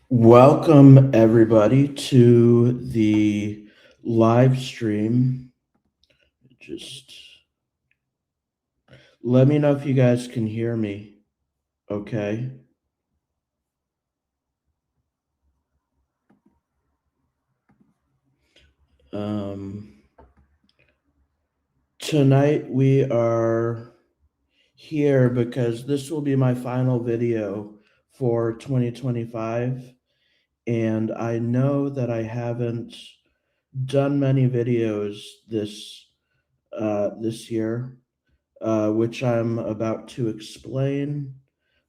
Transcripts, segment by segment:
Welcome everybody to the live stream. Just let me know if you guys can hear me, okay? Um, Tonight we are here because this will be my final video for 2025, and I know that I haven't done many videos this year, which I'm about to explain.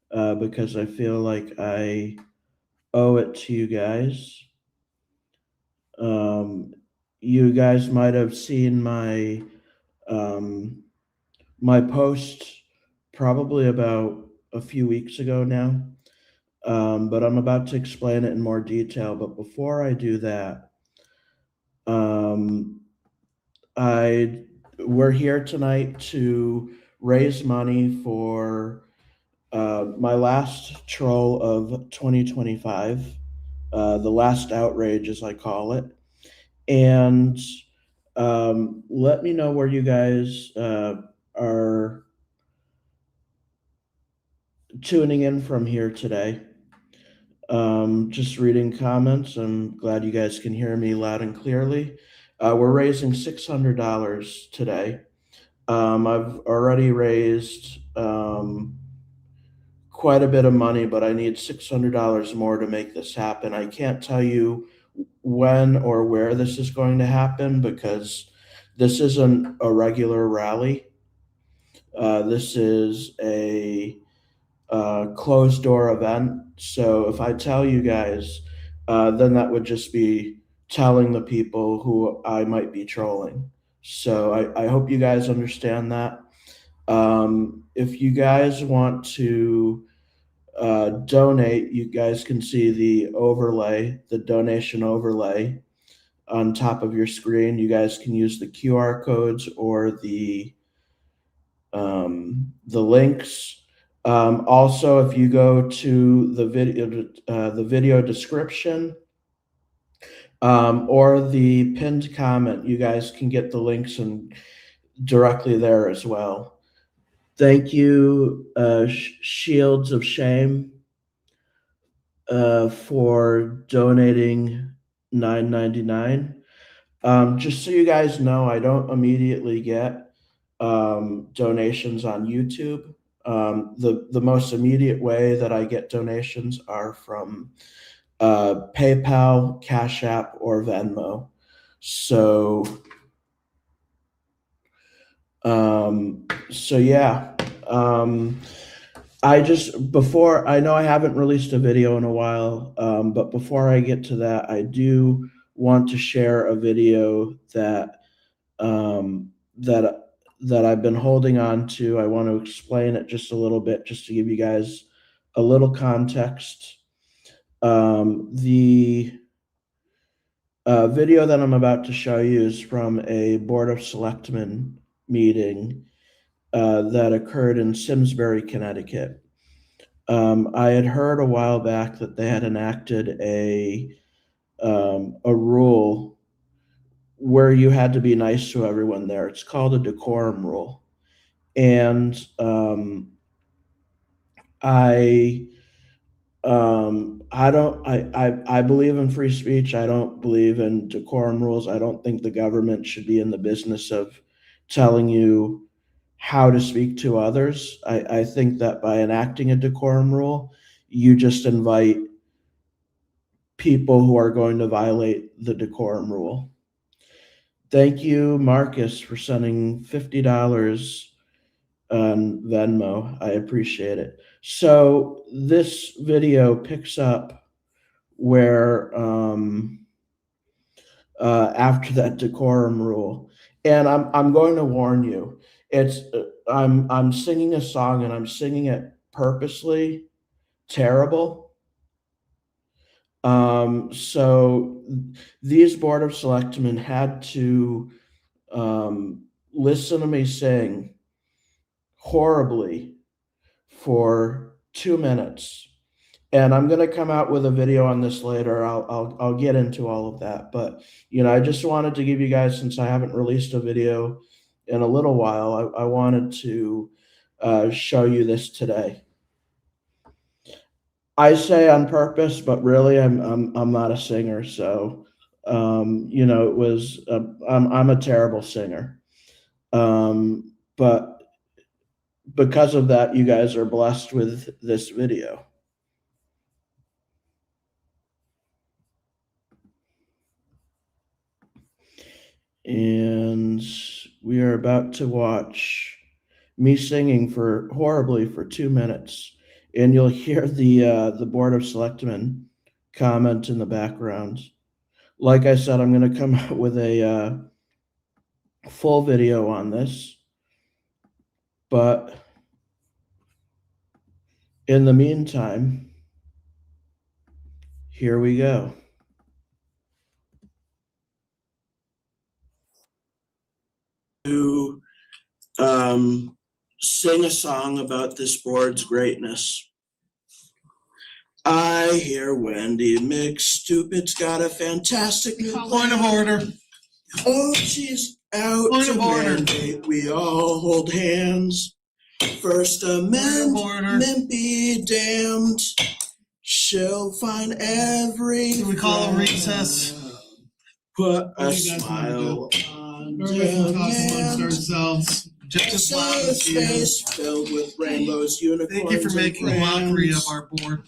Because I feel like I owe it to you guys. Um, you guys might have seen um, my post probably about a few weeks ago now, but I'm about to explain it in more detail. But before I do that, um, I we're here tonight to raise money for my last troll of 2025. The last outrage, as I call it. And let me know where you guys are tuning in from here today. Just reading comments. I'm glad you guys can hear me loud and clearly. We're raising $600 today. I've already raised quite a bit of money, but I need $600 more to make this happen. I can't tell you when or where this is going to happen because this isn't a regular rally. This is a closed door event. So if I tell you guys, then that would just be telling the people who I might be trolling. So I hope you guys understand that. If you guys want to donate, you guys can see the overlay, the donation overlay on top of your screen. You guys can use the QR codes or the links. Also, if you go to the video description or the pinned comment, you guys can get the links and directly there as well. Thank you, Shields of Shame, for donating $9.99. Just so you guys know, I don't immediately get donations on YouTube. The most immediate way that I get donations are from PayPal, Cash App, or Venmo. So, so yeah. I just before I know I haven't released a video in a while, but before I get to that, I do want to share a video that um, that that I've been holding on to. I want to explain it just a little bit, just to give you guys a little context. The video that I'm about to show you is from a Board of Selectmen meeting that occurred in Simsbury, Connecticut. I had heard a while back that they had enacted a rule where you had to be nice to everyone there. It's called a decorum rule, and I I don't I believe in free speech. I don't believe in decorum rules. I don't think the government should be in the business of telling you how to speak to others. I think that by enacting a decorum rule, you just invite people who are going to violate the decorum rule. Thank you, Marcus, for sending $50 on Venmo. I appreciate it. So this video picks up where after that decorum rule, and I'm going to warn you, it's I'm singing a song and I'm singing it purposely terrible. So these Board of Selectmen had to listen to me sing horribly for 2 minutes. And I'm gonna come out with a video on this later. I'll get into all of that. But I just wanted to give you guys, since I haven't released a video in a little while, I wanted to show you this today. I say on purpose, but really I'm not a singer, so it was I'm a terrible singer. But because of that, you guys are blessed with this video. And we are about to watch me singing horribly for 2 minutes, and you'll hear the Board of Selectmen comment in the background. Like I said, I'm going to come out with a full video on this, but in the meantime, here we go. To sing a song about this board's greatness. I hear Wendy McStupid's got a fantastic new Point of order. Oh, she's out Point to of order. mandate we all hold hands. First Amendment be damned. She'll find every. Do we call a recess? Put a smile on demand. Ourselves. Just as loud Safe as you. space filled with rainbows, unicorns. Thank you for making a mockery of our board.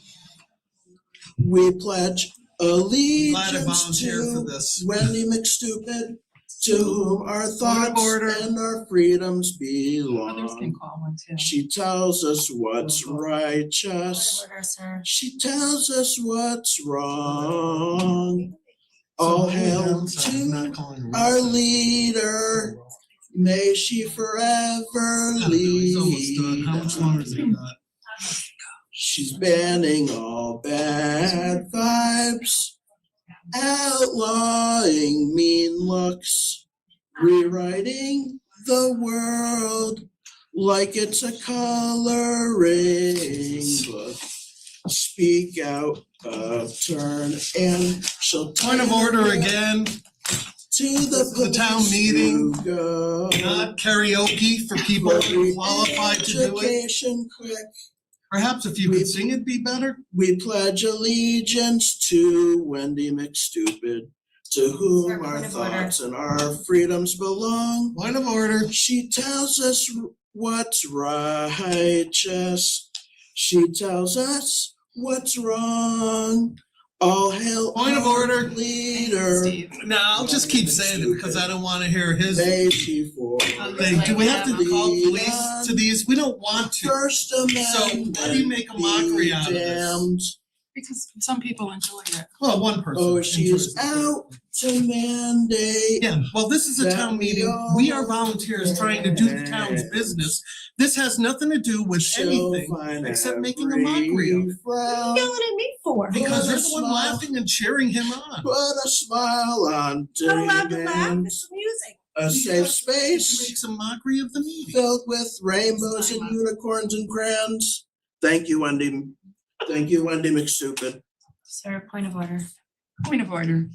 We pledge allegiance Glad I volunteered for to this. Wendy McStupid, to whom our thoughts and our freedoms Others can belong. call one too. She tells us what's righteous. Order, sir. She tells us what's wrong. All hail to our leader. May she forever He's almost done. How lead. much longer has he got? She's banning all bad vibes, outlawing mean looks, rewriting the world like it's a coloring book. Speak out of turn and she'll Point of order again. to the town meeting. Go. Not karaoke for people who are qualified to do it. Education quick. Perhaps if you could sing, it'd be better. We pledge allegiance to Wendy McStupid, to whom Sir, our point of order. thoughts and our freedoms belong. Point of order. She tells us what's righteous. She tells us what's wrong. All hail Point of our order. leader. Steve. No, I'll just keep saying it because I don't want to hear his. May she for Hey, do we have to call police to these? We don't want to. First Amendment how do you make a mockery out of this? damned. Because some people enjoy it. Well, one person. Oh, she's enjoys it. out to mandate. Yeah, well, this is a town meeting. We are volunteers trying to do the town's business. This has nothing to do with anything except making a mockery of it. Frown, Yelling at me for? Because they're the one laughing and cheering him on. put a smile on Not allowed to laugh, demand. it's music. A safe To space make some mockery of the meeting. filled with rainbows and unicorns and crayons. Thank you, Wendy. Thank you, Wendy McStupid. Sir, point of order. Point of order.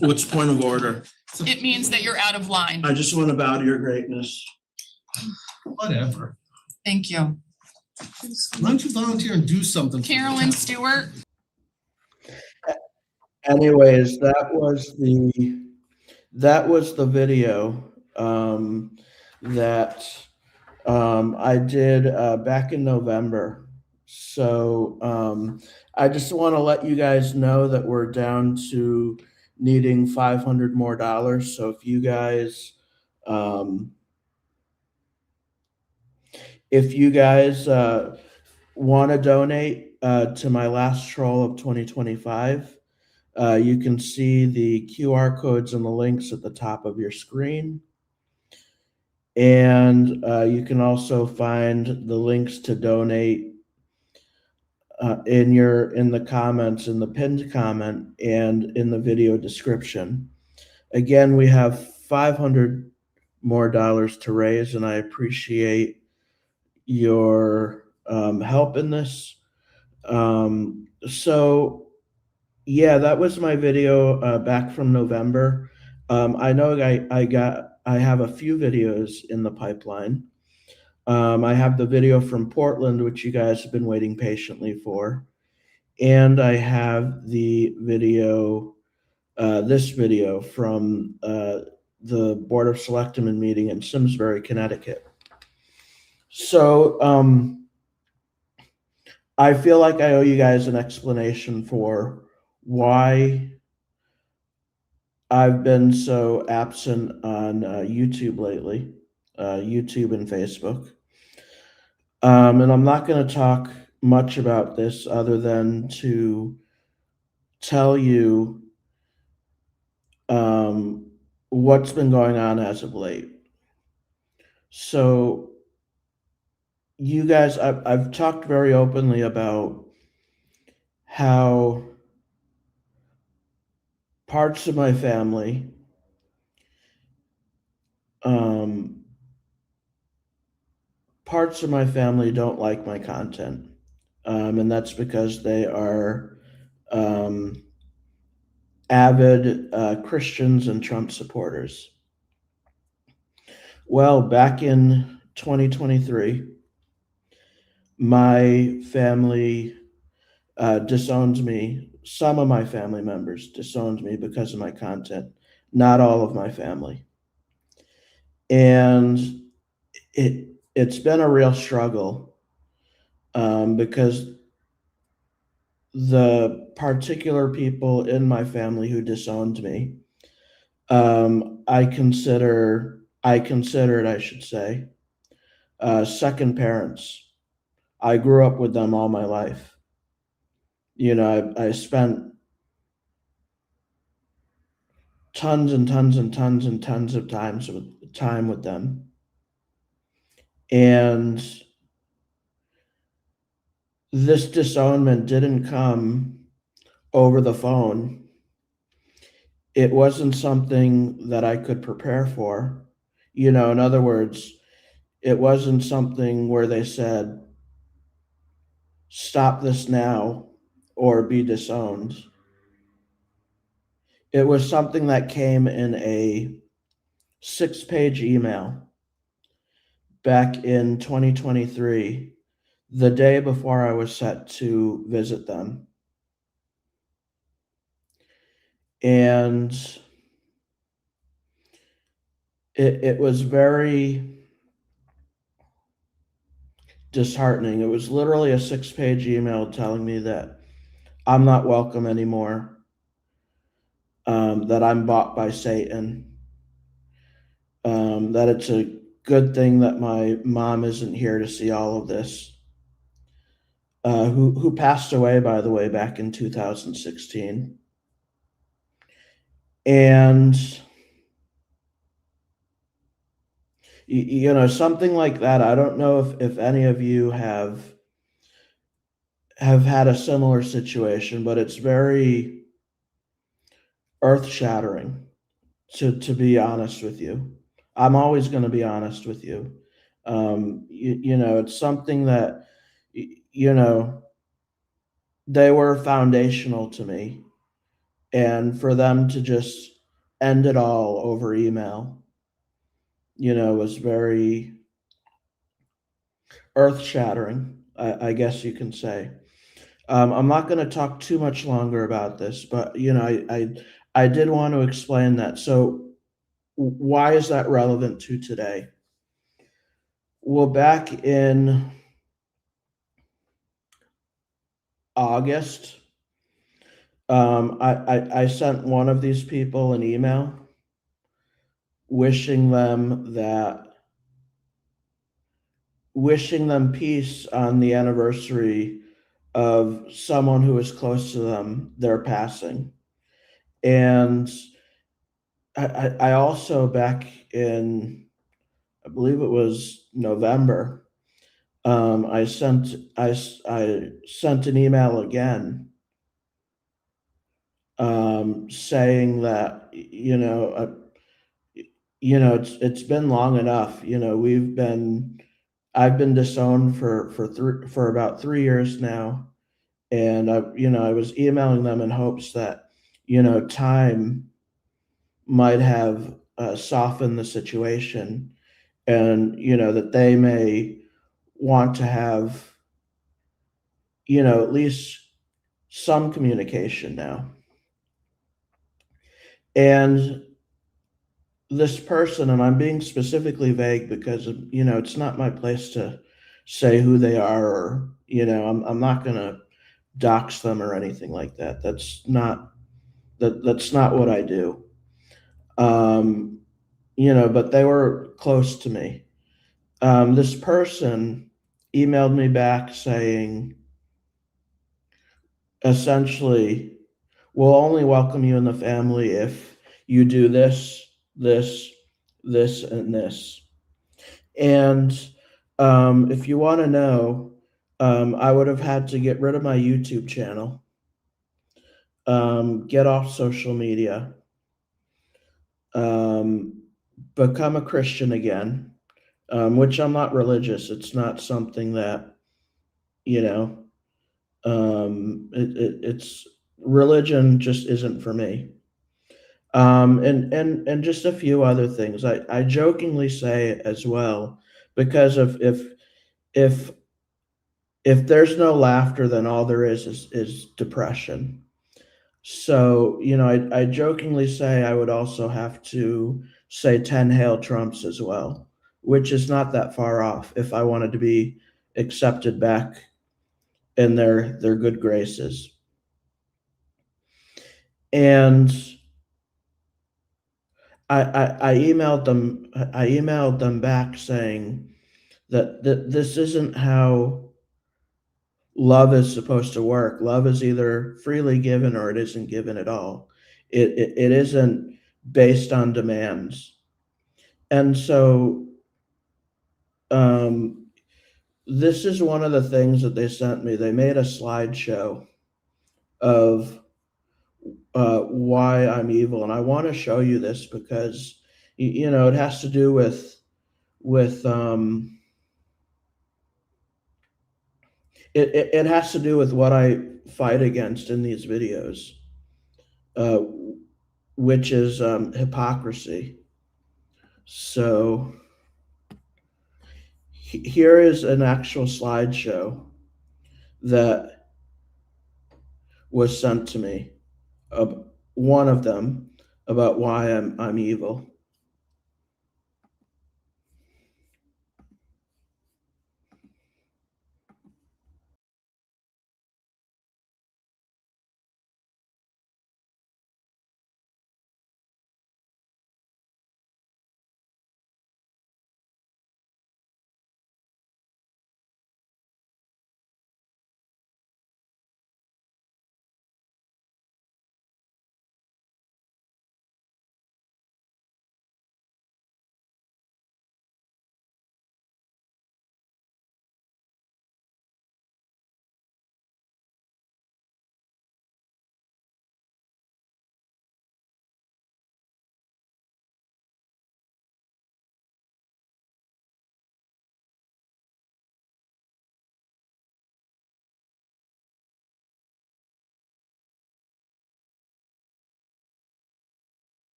What's point of order? It means that you're out of line. I just want to bow to your greatness. Whatever. Thank you. Why don't you volunteer and do something? for the Carolyn town? Stewart. Anyways, that was the video that I did back in November. So I just want to let you guys know that we're down to needing $500 more. So if you guys want to donate to my last troll of 2025, you can see the QR codes and the links at the top of your screen. And you can also find the links to donate in the comments, in the pinned comment, and in the video description. Again, we have $500 more to raise, and I appreciate your help in this. So yeah, that was my video back from November. I know I have a few videos in the pipeline. I have the video from Portland, which you guys have been waiting patiently for, and I have the video, this video from the Board of Selectmen meeting in Simsbury, Connecticut. So I feel like I owe you guys an explanation for why I've been so absent on YouTube lately, YouTube and Facebook. And I'm not going to talk much about this other than to tell you what's been going on as of late. So, you guys, I've talked very openly about how parts of my family um, don't like my content. And that's because they are um, avid Christians and Trump supporters. Well, back in 2023, my family disowned me. Some of my family members disowned me because of my content, not all of my family. And it's been a real struggle because the particular people in my family who disowned me, I considered, I should say, second parents. I grew up with them all my life. You know, I spent tons and tons and tons and tons of time with them. And this disownment didn't come over the phone. It wasn't something that I could prepare for. You know, in other words, it wasn't something where they said, stop this now or be disowned. It was something that came in a 6-page email back in 2023, the day before I was set to visit them. And it was very disheartening. It was literally a 6-page email telling me that I'm not welcome anymore, that I'm bought by Satan, that it's a good thing that my mom isn't here to see all of this, who passed away, by the way, back in 2016. And you know, something like that, I don't know if any of you have had a similar situation, but it's very earth-shattering, to be honest with you. I'm always going to be honest with you. You know, it's something that, you know, they were foundational to me. And for them to just end it all over email, you know, was very earth-shattering, I guess you can say. I'm not going to talk too much longer about this, but you know, I did want to explain that. So why is that relevant to today? Well, back in August, I sent one of these people an email wishing them peace on the anniversary of someone who was close to them, their passing. And I also, back in, I believe it was November, I sent an email again, saying that, it's been long enough. You know, I've been disowned for about 3 years now, And I was emailing them in hopes that, time might have softened the situation, and, that they may want to have, at least some communication now. And this person, and I'm being specifically vague because, it's not my place to say who they are, or, I'm not going to dox them or anything like that. That's not what I do. Um, but they were close to me. This person emailed me back saying, essentially, we'll only welcome you in the family if you do this, this, this, and this. And if you want to know, I would have had to get rid of my YouTube channel, get off social media, become a Christian again, which I'm not religious. It's not something that, you know, it's religion just isn't for me. And just a few other things. I jokingly say as well, because of if if there's no laughter, then all there is depression. So, I jokingly say I would also have to say 10 Hail Trumps as well, which is not that far off if I wanted to be accepted back in their good graces. And I emailed them back saying that this isn't how love is supposed to work. Love is either freely given or it isn't given at all. It isn't based on demands. And so this is one of the things that they sent me. They made a slideshow of why I'm evil, and I want to show you this because it has to do with it has to do with what I fight against in these videos, uh, which is hypocrisy. So here is an actual slideshow that was sent to me, one of them, about why I'm evil.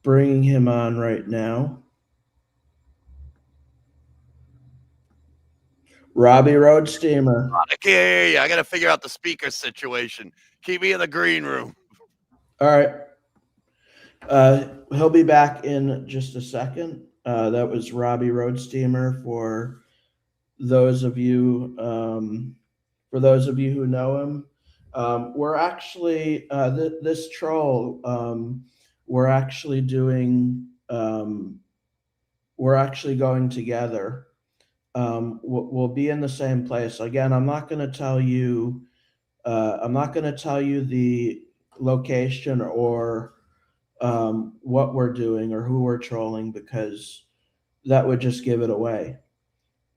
Bringing him on right now. Robbie Road Steamer. I can't hear you. I got to figure out the speaker situation. Keep me in the green room. All right. He'll be back in just a second. That was Robbie Roadsteamer. Those of you, for those of you who know him, we're actually this troll. We're actually doing. We're actually going together. We'll be in the same place again. I'm not going to tell you. I'm not going to tell you the location or what we're doing or who we're trolling because that would just give it away.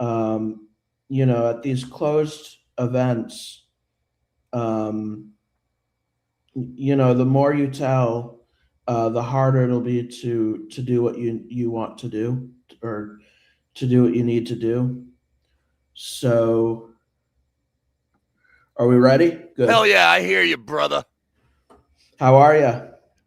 At these closed events, the more you tell, the harder it'll be to do what you want to do or to do what you need to do. So, are we ready? Good. Hell yeah, I hear you, brother. How are you?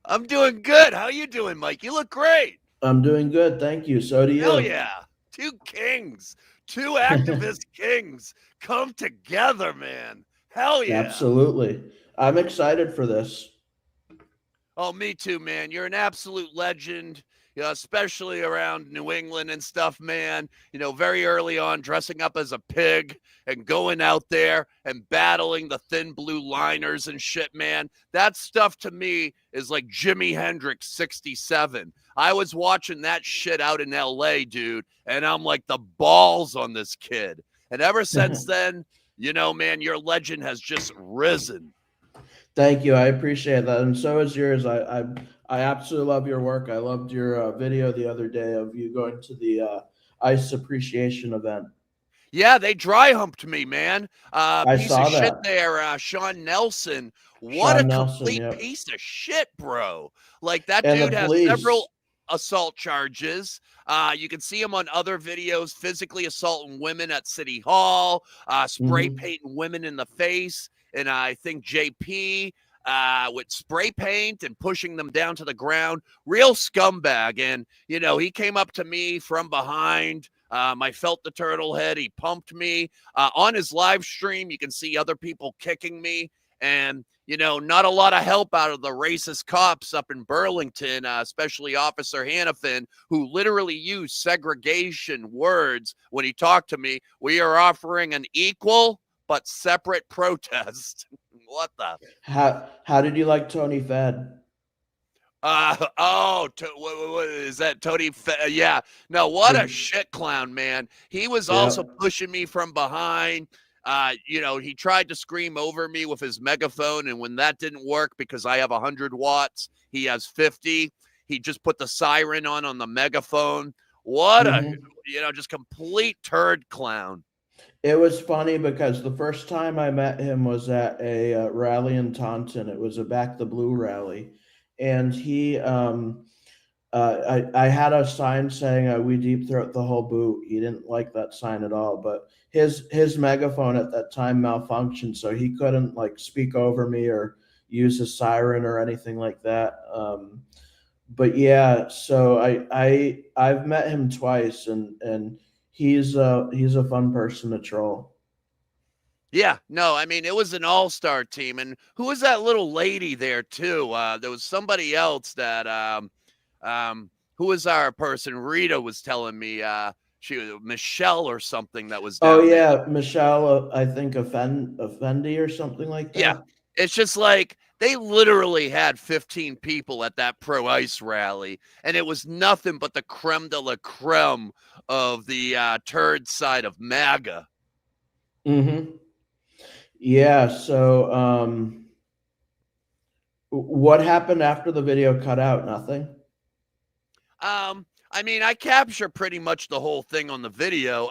I'm doing good. How you doing, Mike? You look great. I'm doing good, thank you. So do you. Hell yeah. Two kings, two activist kings come together, man. Hell yeah. Absolutely. I'm excited for this. Oh, me too, man. You're an absolute legend, especially around New England and stuff, man. Very early on, dressing up as a pig and going out there and battling the thin blue liners and shit, man. That stuff to me is like Jimi Hendrix 67. I was watching that shit out in LA, dude, and I'm like, the balls on this kid. And ever since then, man, your legend has just risen. Thank you. I appreciate that. And so is yours. I absolutely love your work. I loved your video the other day of you going to the ice appreciation event. Yeah, they dry humped me, man. I Piece saw of shit that. there, Sean Nelson. What Sean a Nelson, complete yep. piece of shit, bro. Like, that And the dude has police. several assault charges. You can see him on other videos, physically assaulting women at City Hall, spray painting women in the face. And I think JP with spray paint and pushing them down to the ground. Real scumbag. And, he came up to me from behind. I felt the turtle head. He pumped me. On his live stream, you can see other people kicking me. And, not a lot of help out of the racist cops up in Burlington, especially Officer Hannafin, who literally used segregation words when he talked to me. We are offering an equal but separate protest. What the? How did you like Tony Fed? What is that, Tony? Yeah. No, what a shit clown, man. He was also pushing me from behind. He tried to scream over me with his megaphone, and when that didn't work because I have 100 watts, he has 50. He just put the siren on the megaphone. What a, just complete turd clown. It was funny because the first time I met him was at a rally in Taunton. It was a Back the Blue rally. And I had a sign saying "We deep throat the whole boot." He didn't like that sign at all, but his megaphone at that time malfunctioned, so he couldn't like speak over me or use a siren or anything like that. But yeah, so I've met him twice, and he's a fun person to troll. Yeah, no, I mean, it was an all-star team. And who was that little lady there too? There was somebody else that who was our person? Rita was telling me she was Michelle or something that was down there. Yeah, Michelle, I think Effendi or something like that. Yeah. It's just like they literally had 15 people at that pro ice rally, and it was nothing but the creme de la creme of the turd side of MAGA. Yeah, so what happened after the video cut out? Nothing? I mean, I capture pretty much the whole thing on the video,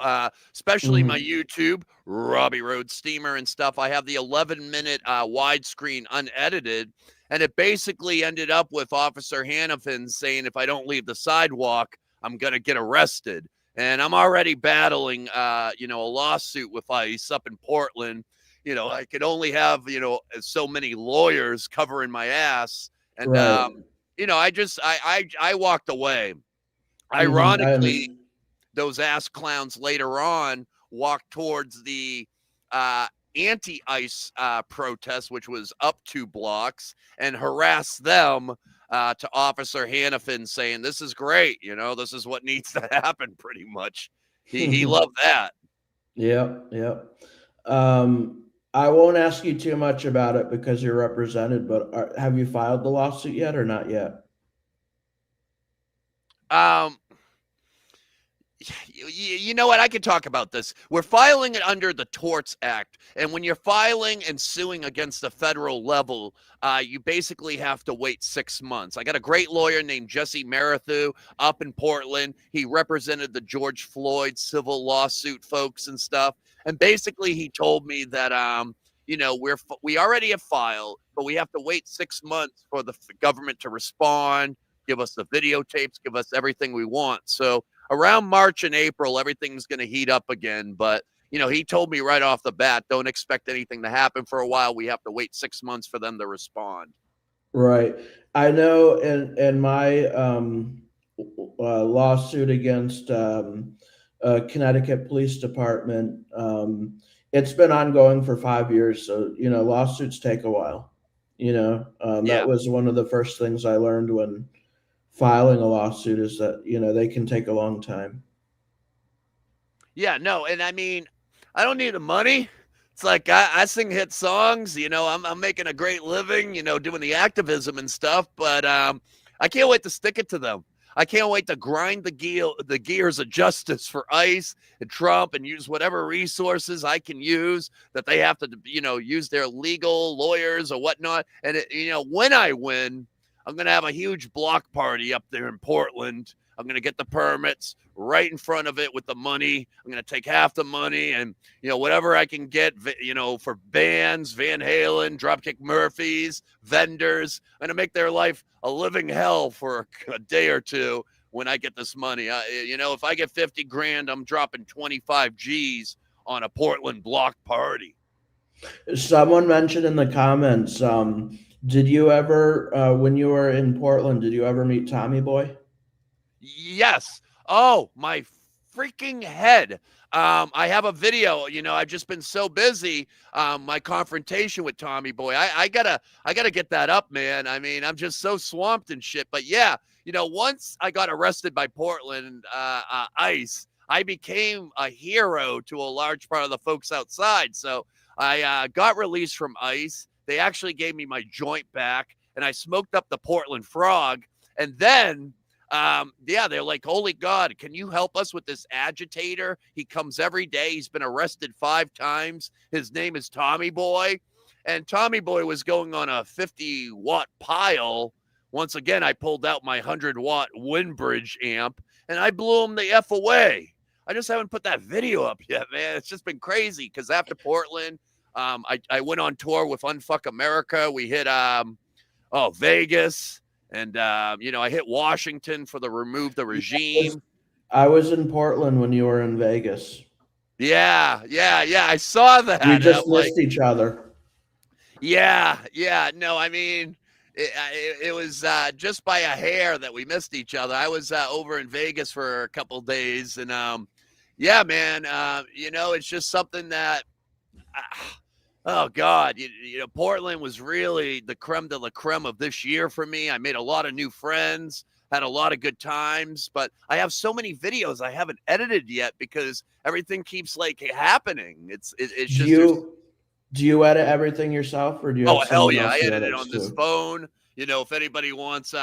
especially my YouTube, Robbie Road Steamer and stuff. I have the 11-minute widescreen unedited, and it basically ended up with Officer Hannafin saying if I don't leave the sidewalk, I'm going to get arrested. And I'm already battling, a lawsuit with ICE up in Portland. I could only have, so many lawyers covering my ass. And, Right. I walked away. Ironically, those ass clowns later on walked towards the anti-ICE protest, which was up 2 blocks, and harassed them to Officer Hannafin saying, "This is great. You know, this is what needs to happen." Pretty much, he loved that. Yep, yep. I won't ask you too much about it because you're represented, but have you filed the lawsuit yet or not yet? You know what? I can talk about this. We're filing it under the Torts Act. And when you're filing and suing against the federal level, you basically have to wait 6 months. I got a great lawyer named Jesse Marathu up in Portland. He represented the George Floyd civil lawsuit folks and stuff. And basically he told me that, you know, we already have filed, but we have to wait 6 months for the government to respond, give us the videotapes, give us everything we want. So around March and April, everything's going to heat up again. But, you know, he told me right off the bat, don't expect anything to happen for a while. We have to wait 6 months for them to respond. Right. I know in my lawsuit against Connecticut Police Department, it's been ongoing for 5 years. So, you know, lawsuits take a while. You know, that was one of the first things I learned when filing a lawsuit is that, you know, they can take a long time. Yeah, no, and I mean, I don't need the money. It's like I sing hit songs, you know, I'm making a great living, you know, doing the activism and stuff, but I can't wait to stick it to them. I can't wait to grind the gears of justice for ICE and Trump and use whatever resources I can use that they have to, you know, use their legal lawyers or whatnot. And, you know, when I win, I'm going to have a huge block party up there in Portland. I'm going to get the permits right in front of it with the money. I'm going to take half the money and, you know, whatever I can get, you know, for bands, Van Halen, Dropkick Murphys, vendors. I'm going to make their life a living hell for a day or two when I get this money. You know, if I get 50 grand, I'm dropping 25 G's on a Portland block party. Someone mentioned in the comments, did you ever, when you were in Portland, did you ever meet Tommy Boy? Yes. Oh, my freaking head. I have a video, you know, I've just been so busy. My confrontation with Tommy Boy. I gotta get that up, man. I mean, I'm just so swamped and shit. But yeah, you know, once I got arrested by Portland ICE, I became a hero to a large part of the folks outside. So I got released from ICE. They actually gave me my joint back, and I smoked up the Portland Frog. And then yeah, they're like, holy God, can you help us with this agitator? He comes every day. He's been arrested 5 times. His name is Tommy Boy. And Tommy Boy was going on a 50-watt pile. Once again, I pulled out my 100-watt Windbridge amp, and I blew him the F away. I just haven't put that video up yet, man. It's just been crazy because after Portland, I went on tour with Unfuck America. We hit Vegas. And, you know, I hit Washington for the Remove the Regime. I was in Portland when you were in Vegas. Yeah. I saw that. We just missed each other. Yeah. No, I mean, it was just by a hair that we missed each other. I was over in Vegas for a couple days. And, yeah, man, you know, it's just something that oh God, you know, Portland was really the creme de la creme of this year for me. I made a lot of new friends, had a lot of good times, but I have so many videos I haven't edited yet because everything keeps like happening. It's just. Do you edit everything yourself, or do you? Oh, have hell yeah, else I who edit it edits on this too? phone. You know, if anybody wants,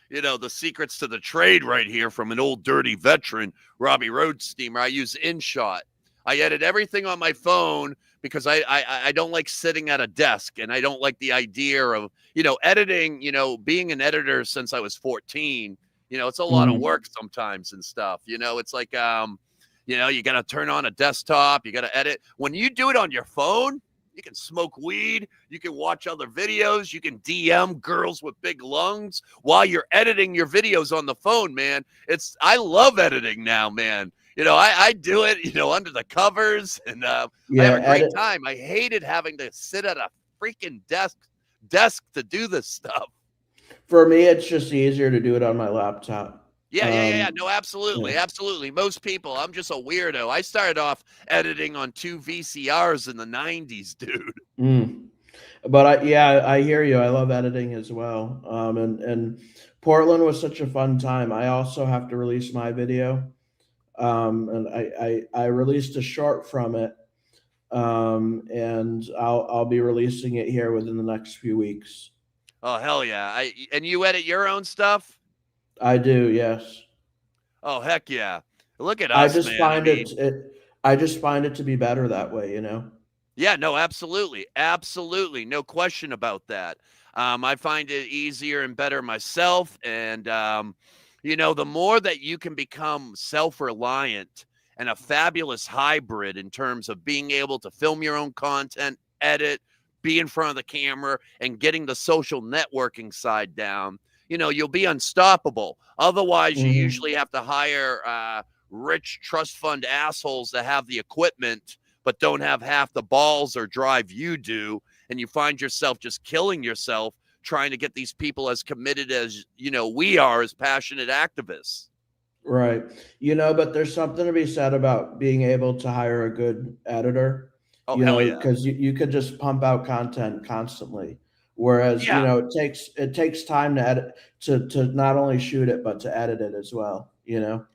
you know, the secrets to the trade right here from an old dirty veteran, Robbie Roadsteamer, I use InShot. I edit everything on my phone because I don't like sitting at a desk, and I don't like the idea of, you know, editing, you know, being an editor since I was 14, you know, it's a lot of work sometimes and stuff, you know, it's like, you know, you got to turn on a desktop, you got to edit. When you do it on your phone, you can smoke weed, you can watch other videos, you can DM girls with big lungs while you're editing your videos on the phone, man. I love editing now, man. You know, I do it, you know, under the covers, and I have a great time. I hated having to sit at a freaking desk to do this stuff. For me, it's just easier to do it on my laptop. Yeah. No, absolutely. Absolutely. Most people, I'm just a weirdo. I started off editing on 2 VCRs in the 90s, dude. But I hear you. I love editing as well. And Portland was such a fun time. I also have to release my video. And I released a short from it. And I'll be releasing it here within the next few weeks. Oh, hell yeah. And you edit your own stuff? I do, yes. Oh, heck yeah. Look at I us, just man. I find mean, I just find it to be better that way, you know? yeah, no, absolutely. Absolutely. No question about that. I find it easier and better myself. And, the more that you can become self reliant and a fabulous hybrid in terms of being able to film your own content, edit, be in front of the camera, and getting the social networking side down, you'll be unstoppable. Otherwise, you Mhm. usually have to hire rich trust fund assholes that have the equipment but don't have half the balls or drive you do. And you find yourself just killing yourself trying to get these people as committed as, we are as passionate activists. Right. But there's something to be said about being able to hire a good editor, Oh, hell yeah. because you could just pump out content constantly. Whereas, Yeah. it takes time to edit to not only shoot it, but to edit it as well, you know?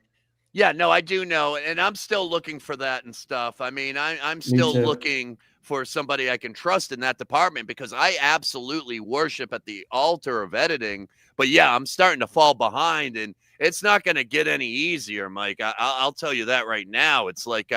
Yeah, no, I do know. And I'm still looking for that and stuff. I mean, I'm Me still too. looking for somebody I can trust in that department because I absolutely worship at the altar of editing. But yeah, I'm starting to fall behind and it's not going to get any easier, Mike. I'll tell you that right now. It's like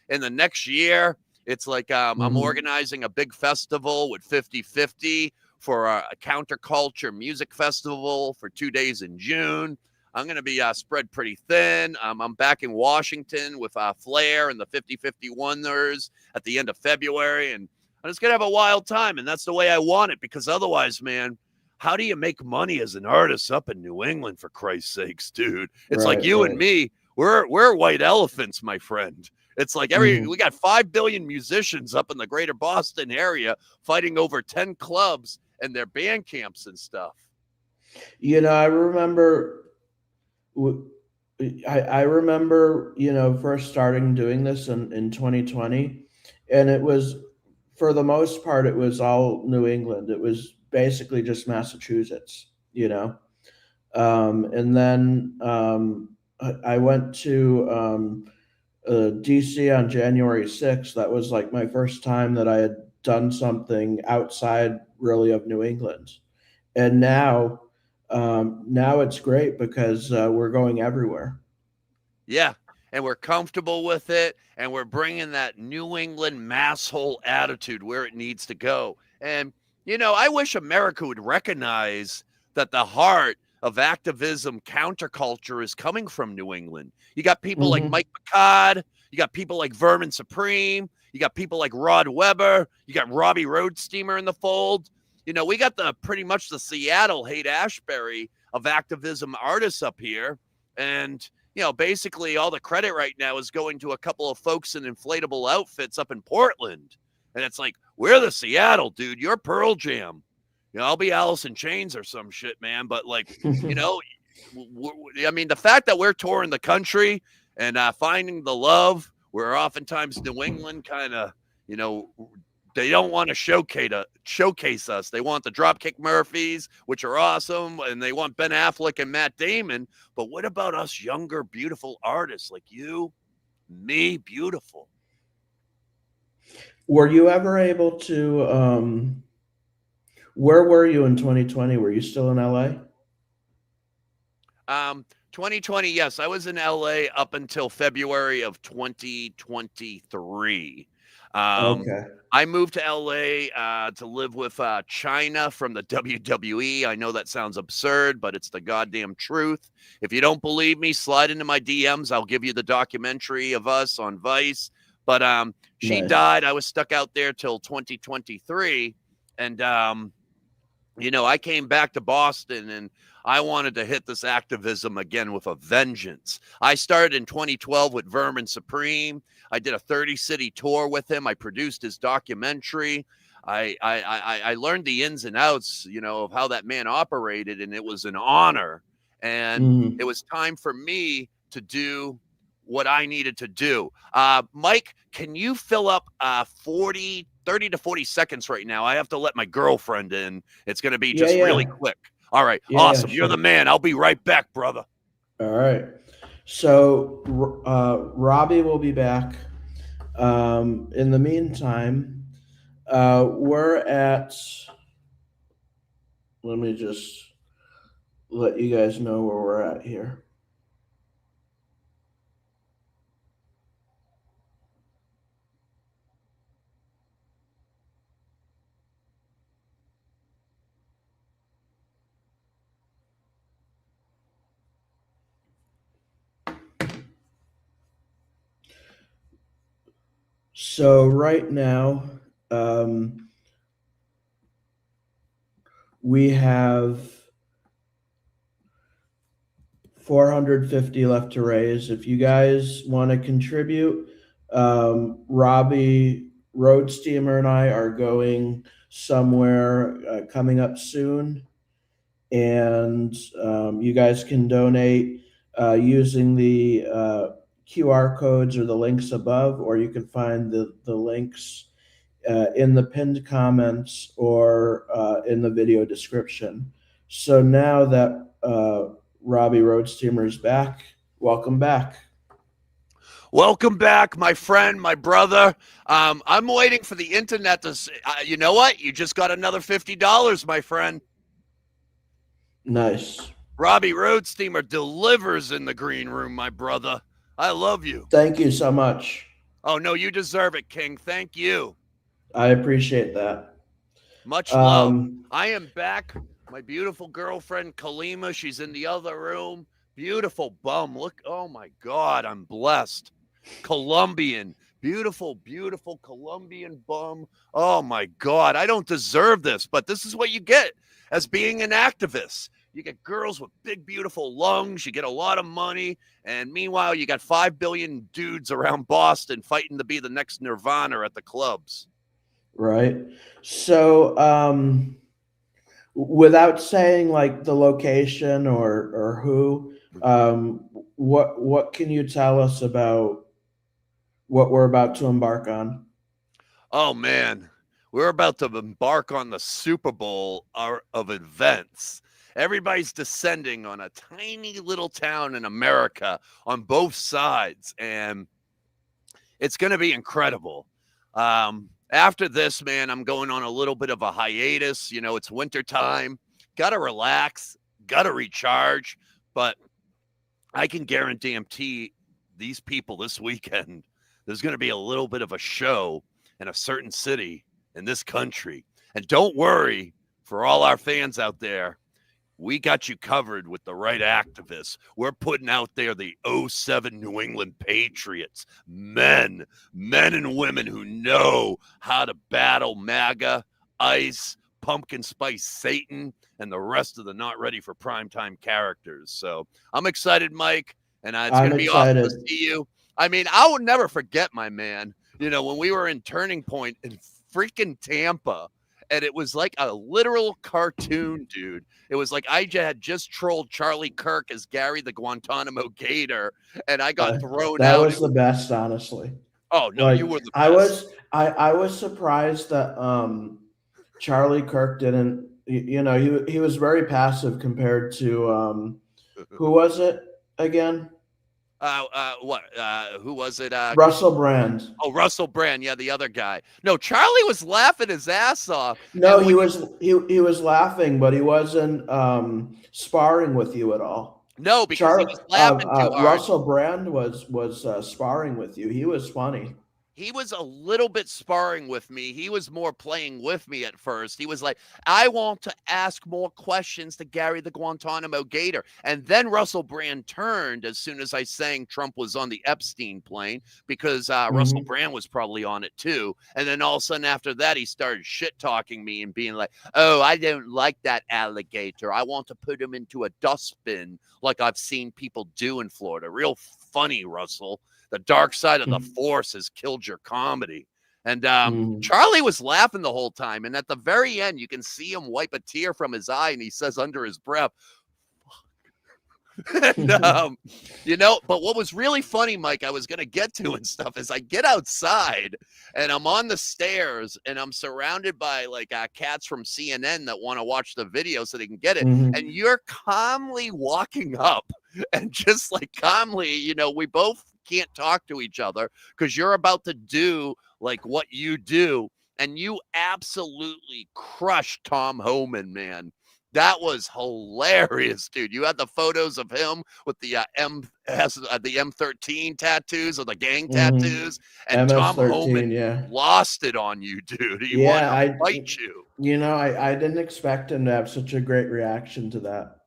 in the next year, it's like I'm Mhm. organizing a big festival with 50/50 for a counterculture music festival for 2 days in June. I'm going to be spread pretty thin. I'm back in Washington with Flair and the 50/51ers at the end of February. And I'm just going to have a wild time. And that's the way I want it because otherwise, man, how do you make money as an artist up in New England, for Christ's sakes, dude? It's like Right, you and right. me, we're white elephants, my friend. It's like we Mhm. got 5 billion musicians up in the greater Boston area fighting over 10 clubs and their band camps and stuff. I remember w I remember, first starting doing this in 2020, and it was for the most part, it was all New England. It was basically just Massachusetts, you know? And then, I went to, DC on January 6th. That was, like, my first time that I had done something outside really of New England. And now it's great because, we're going everywhere. Yeah. And we're comfortable with it. And we're bringing that New England masshole attitude where it needs to go. And, I wish America would recognize that the heart of activism counterculture is coming from New England. You got people like Mhm. Mike McCod. You got people like Vermin Supreme. You got people like Rod Weber. You got Robbie Roadsteamer in the fold. We got the pretty much the Seattle Haight Ashbury of activism artists up here. And basically all the credit right now is going to a couple of folks in inflatable outfits up in Portland. And it's like, we're the Seattle, dude. You're Pearl Jam. I'll be Alice in Chains or some shit, man. But like, I mean, the fact that we're touring the country and finding the love, where oftentimes New England kind of, you know, they don't want to showcase us. They want the Dropkick Murphys, which are awesome, and they want Ben Affleck and Matt Damon. But what about us younger, beautiful artists like you, me, beautiful? Were you ever able to, where were you in 2020? Were you still in LA? 2020, yes, I was in LA up until February of 2023. Um, Okay. I moved to LA to live with China from the WWE. I know that sounds absurd, but it's the goddamn truth. If you don't believe me, slide into my DMs. I'll give you the documentary of us on Vice. But she Nice. died. I was stuck out there till 2023. And I came back to Boston and I wanted to hit this activism again with a vengeance. I started in 2012 with Vermin Supreme. I did a 30-city tour with him. I produced his documentary. I learned the ins and outs, of how that man operated, and it was an honor. And it Mhm. was time for me to do what I needed to do. Mike, can you fill up 40 30 to 40 seconds right now. I have to let my girlfriend in. It's going to be Yeah, just yeah. really quick. All right. Yeah, Awesome. yeah, You're the sure. man. I'll be right back, brother. All right. So Robbie will be back. In the meantime, we're at. Let me just let you guys know where we're at here. So right now, we have 450 left to raise. If you guys want to contribute, Robbie Road Steamer and I are going somewhere coming up soon, and you guys can donate using the QR codes or the links above, or you can find the links in the pinned comments or in the video description. So now that Robbie Road Steamer is back, welcome back. Welcome back, my friend, my brother. I'm waiting for the internet to say, you know what? You just got another $50, my friend. Nice. Robbie Road Steamer delivers in the green room, my brother. I love you. Thank you so much. Oh, no, you deserve it, King. Thank you. I appreciate that. Much love. I am back. My beautiful girlfriend, Kalima, she's in the other room. Beautiful bum. Look, oh my God, I'm blessed. Colombian. Beautiful, beautiful Colombian bum. Oh my God, I don't deserve this, but this is what you get as being an activist. You get girls with big, beautiful lungs. You get a lot of money. And meanwhile, you got 5 billion dudes around Boston fighting to be the next Nirvana at the clubs. Right. So, without saying like the location or who, what can you tell us about what we're about to embark on? Oh man, we're about to embark on the Super Bowl of events. Everybody's descending on a tiny little town in America on both sides, and it's going to be incredible. After this, man, I'm going on a little bit of a hiatus. You know, it's winter time. Got to relax, got to recharge, but I can guarantee these people this weekend, there's going to be a little bit of a show in a certain city in this country. And don't worry, for all our fans out there, we got you covered with the right activists. We're putting out there the 07 New England Patriots, men and women who know how to battle MAGA, ICE, pumpkin spice Satan, and the rest of the not ready for primetime characters. So I'm excited, Mike, and it's going to be awesome to see you. I mean, I will never forget, my man, you know, when we were in Turning Point in freaking Tampa, and it was like a literal cartoon, dude. It was like I had just trolled Charlie Kirk as Gary the Guantanamo Gator, and I got thrown out. That was the best, honestly. Oh no, like, you were the best. I was surprised that Charlie Kirk didn't. You know, he was very passive compared to who was it again? Who was it? Russell Brand. Oh, Russell Brand. Yeah, the other guy. No, Charlie was laughing his ass off. No, he was laughing, but he wasn't sparring with you at all. No, because he was laughing too hard. Russell Brand was sparring with you. He was funny. He was a little bit sparring with me. He was more playing with me at first. He was like, I want to ask more questions to Gary the Guantanamo Gator. And then Russell Brand turned as soon as I sang Trump was on the Epstein plane, because Russell Brand was probably on it too. And then all of a sudden after that, he started shit talking me and being like, oh, I don't like that alligator. I want to put him into a dustbin like I've seen people do in Florida. Real funny, Russell. The dark side of the force has killed your comedy. And Charlie was laughing the whole time. And at the very end, you can see him wipe a tear from his eye. And he says under his breath, fuck. And, but what was really funny, Mike, I was going to get to and stuff is I get outside and I'm on the stairs and I'm surrounded by like cats from CNN that want to watch the video so they can get it. Mhm. And you're calmly walking up and just like calmly, we both can't talk to each other because you're about to do like what you do. And you absolutely crushed Tom Homan, man. That was hilarious, dude. You had the photos of him with the the M13 tattoos or the gang tattoos, and Tom Homan MS-13, yeah. lost it on you, dude. He Yeah, wanted to fight you. I didn't expect him to have such a great reaction to that.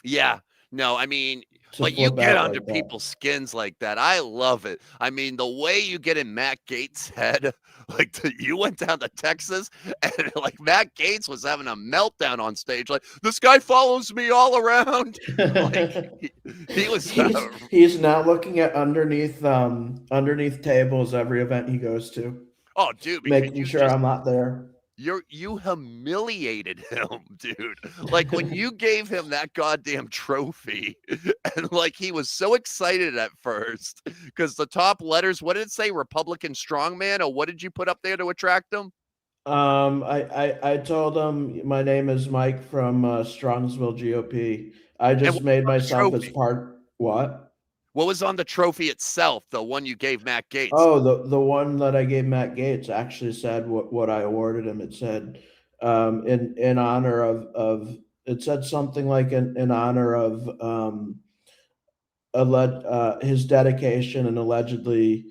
Yeah. No, I mean, To but you flip get out under like that. people's skins like that. I love it. I mean, the way you get in Matt Gates' head, like you went down to Texas and like Matt Gates was having a meltdown on stage. Like, this guy follows me all around. Like he was He's now looking at underneath tables every event he goes to, oh, dude, because making sure I'm not there. you humiliated him, dude. Like when you gave him that goddamn trophy, and like he was so excited at first because the top letters, what did it say? Republican strongman, or what did you put up there to attract him? I told him my name is Mike from Strongsville GOP. I And just what made was on the myself as trophy? part what? What was on the trophy itself? The one you gave Matt Gates? Oh, the one that I gave Matt Gates actually said what I awarded him. It said in honor of it said something like in honor of his dedication and allegedly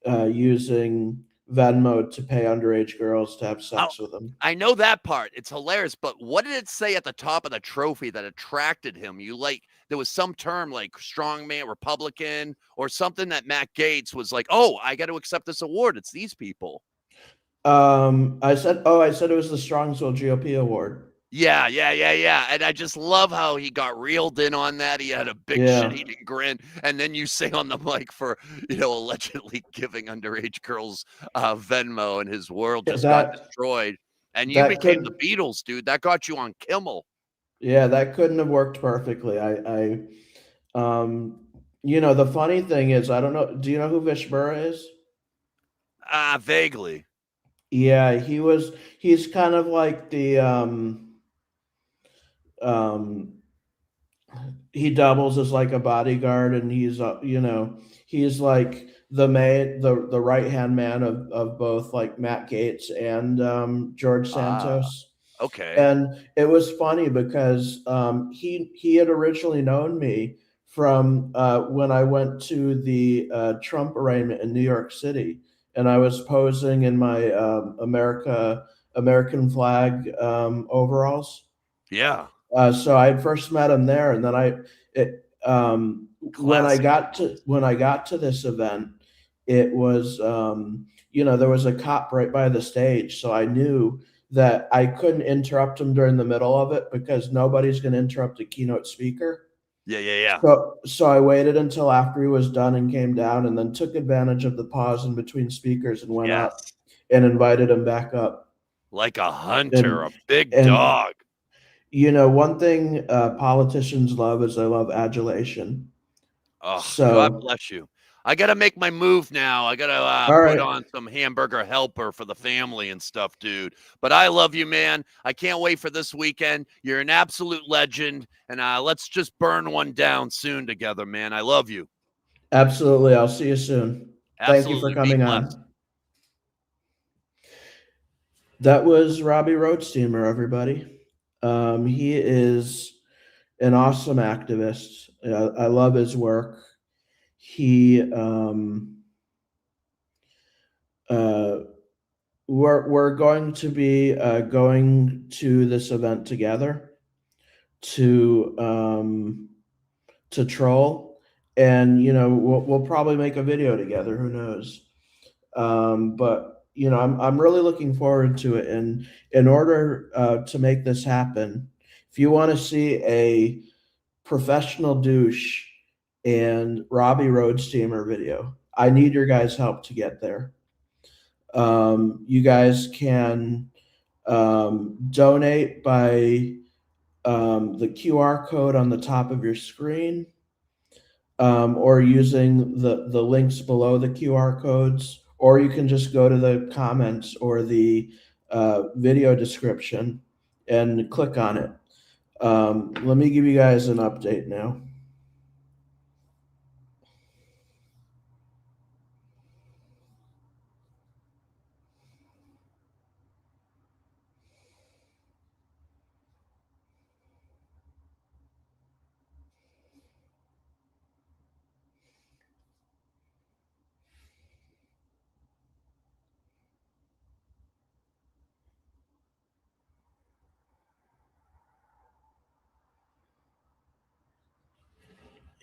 using Venmo to pay underage girls to have sex with him. I know that part. It's hilarious. But what did it say at the top of the trophy that attracted him? There was some term like strongman, Republican, or something that Matt Gates was like, oh, I got to accept this award. It's these people. I said it was the Strongsville GOP award. Yeah. And I just love how he got reeled in on that. He had a big shit-eating grin. And then you say on the mic for, allegedly giving underage girls Venmo, and his world just got destroyed. And you became the Beatles, dude. That got you on Kimmel. Yeah, that couldn't have worked perfectly. The funny thing is, I don't know. Do you know who Vishbura is? Vaguely. Yeah, he's kind of like the he doubles as like a bodyguard, and he's he's like the right hand man of both like Matt Gates and George Santos. Okay. And it was funny because he had originally known me from when I went to the Trump arraignment in New York City, and I was posing in my American flag overalls. Yeah. So I first met him there, and then when I got to this event, it was there was a cop right by the stage, so I knew that I couldn't interrupt him during the middle of it because nobody's going to interrupt a keynote speaker. Yeah. So I waited until after he was done and came down, and then took advantage of the pause in between speakers and went up and invited him back up. Like a hunter, a big dog. One thing politicians love is they love adulation. Oh, God bless you. I got to make my move now. I got to put on some hamburger helper for the family and stuff, dude. But I love you, man. I can't wait for this weekend. You're an absolute legend. And let's just burn one down soon together, man. I love you. Absolutely. I'll see you soon. Thank you for coming on. That was Robbie Roadsteamer, everybody. He is an awesome activist. I love his work. We're going to be going to this event together to troll, and we'll probably make a video together. Who knows? But I'm really looking forward to it. And in order to make this happen, if you want to see a professional douche and Robbie Roadsteamer video, I need your guys' help to get there. You guys can donate by the QR code on the top of your screen, or using the links below the QR codes, or you can just go to the comments or the video description and click on it. Let me give you guys an update now.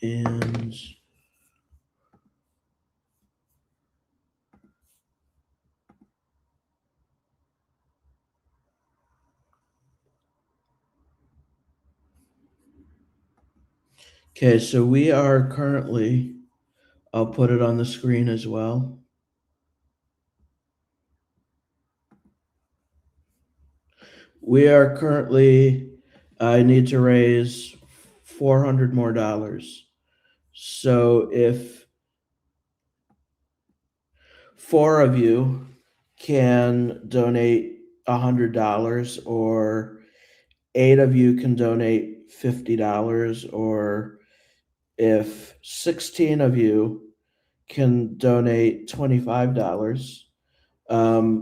And okay, so we are currently, I'll put it on the screen as well. We are currently, I need to raise $400 more. So if 4 of you can donate $100, or 8 of you can donate $50, or if 16 of you can donate $25,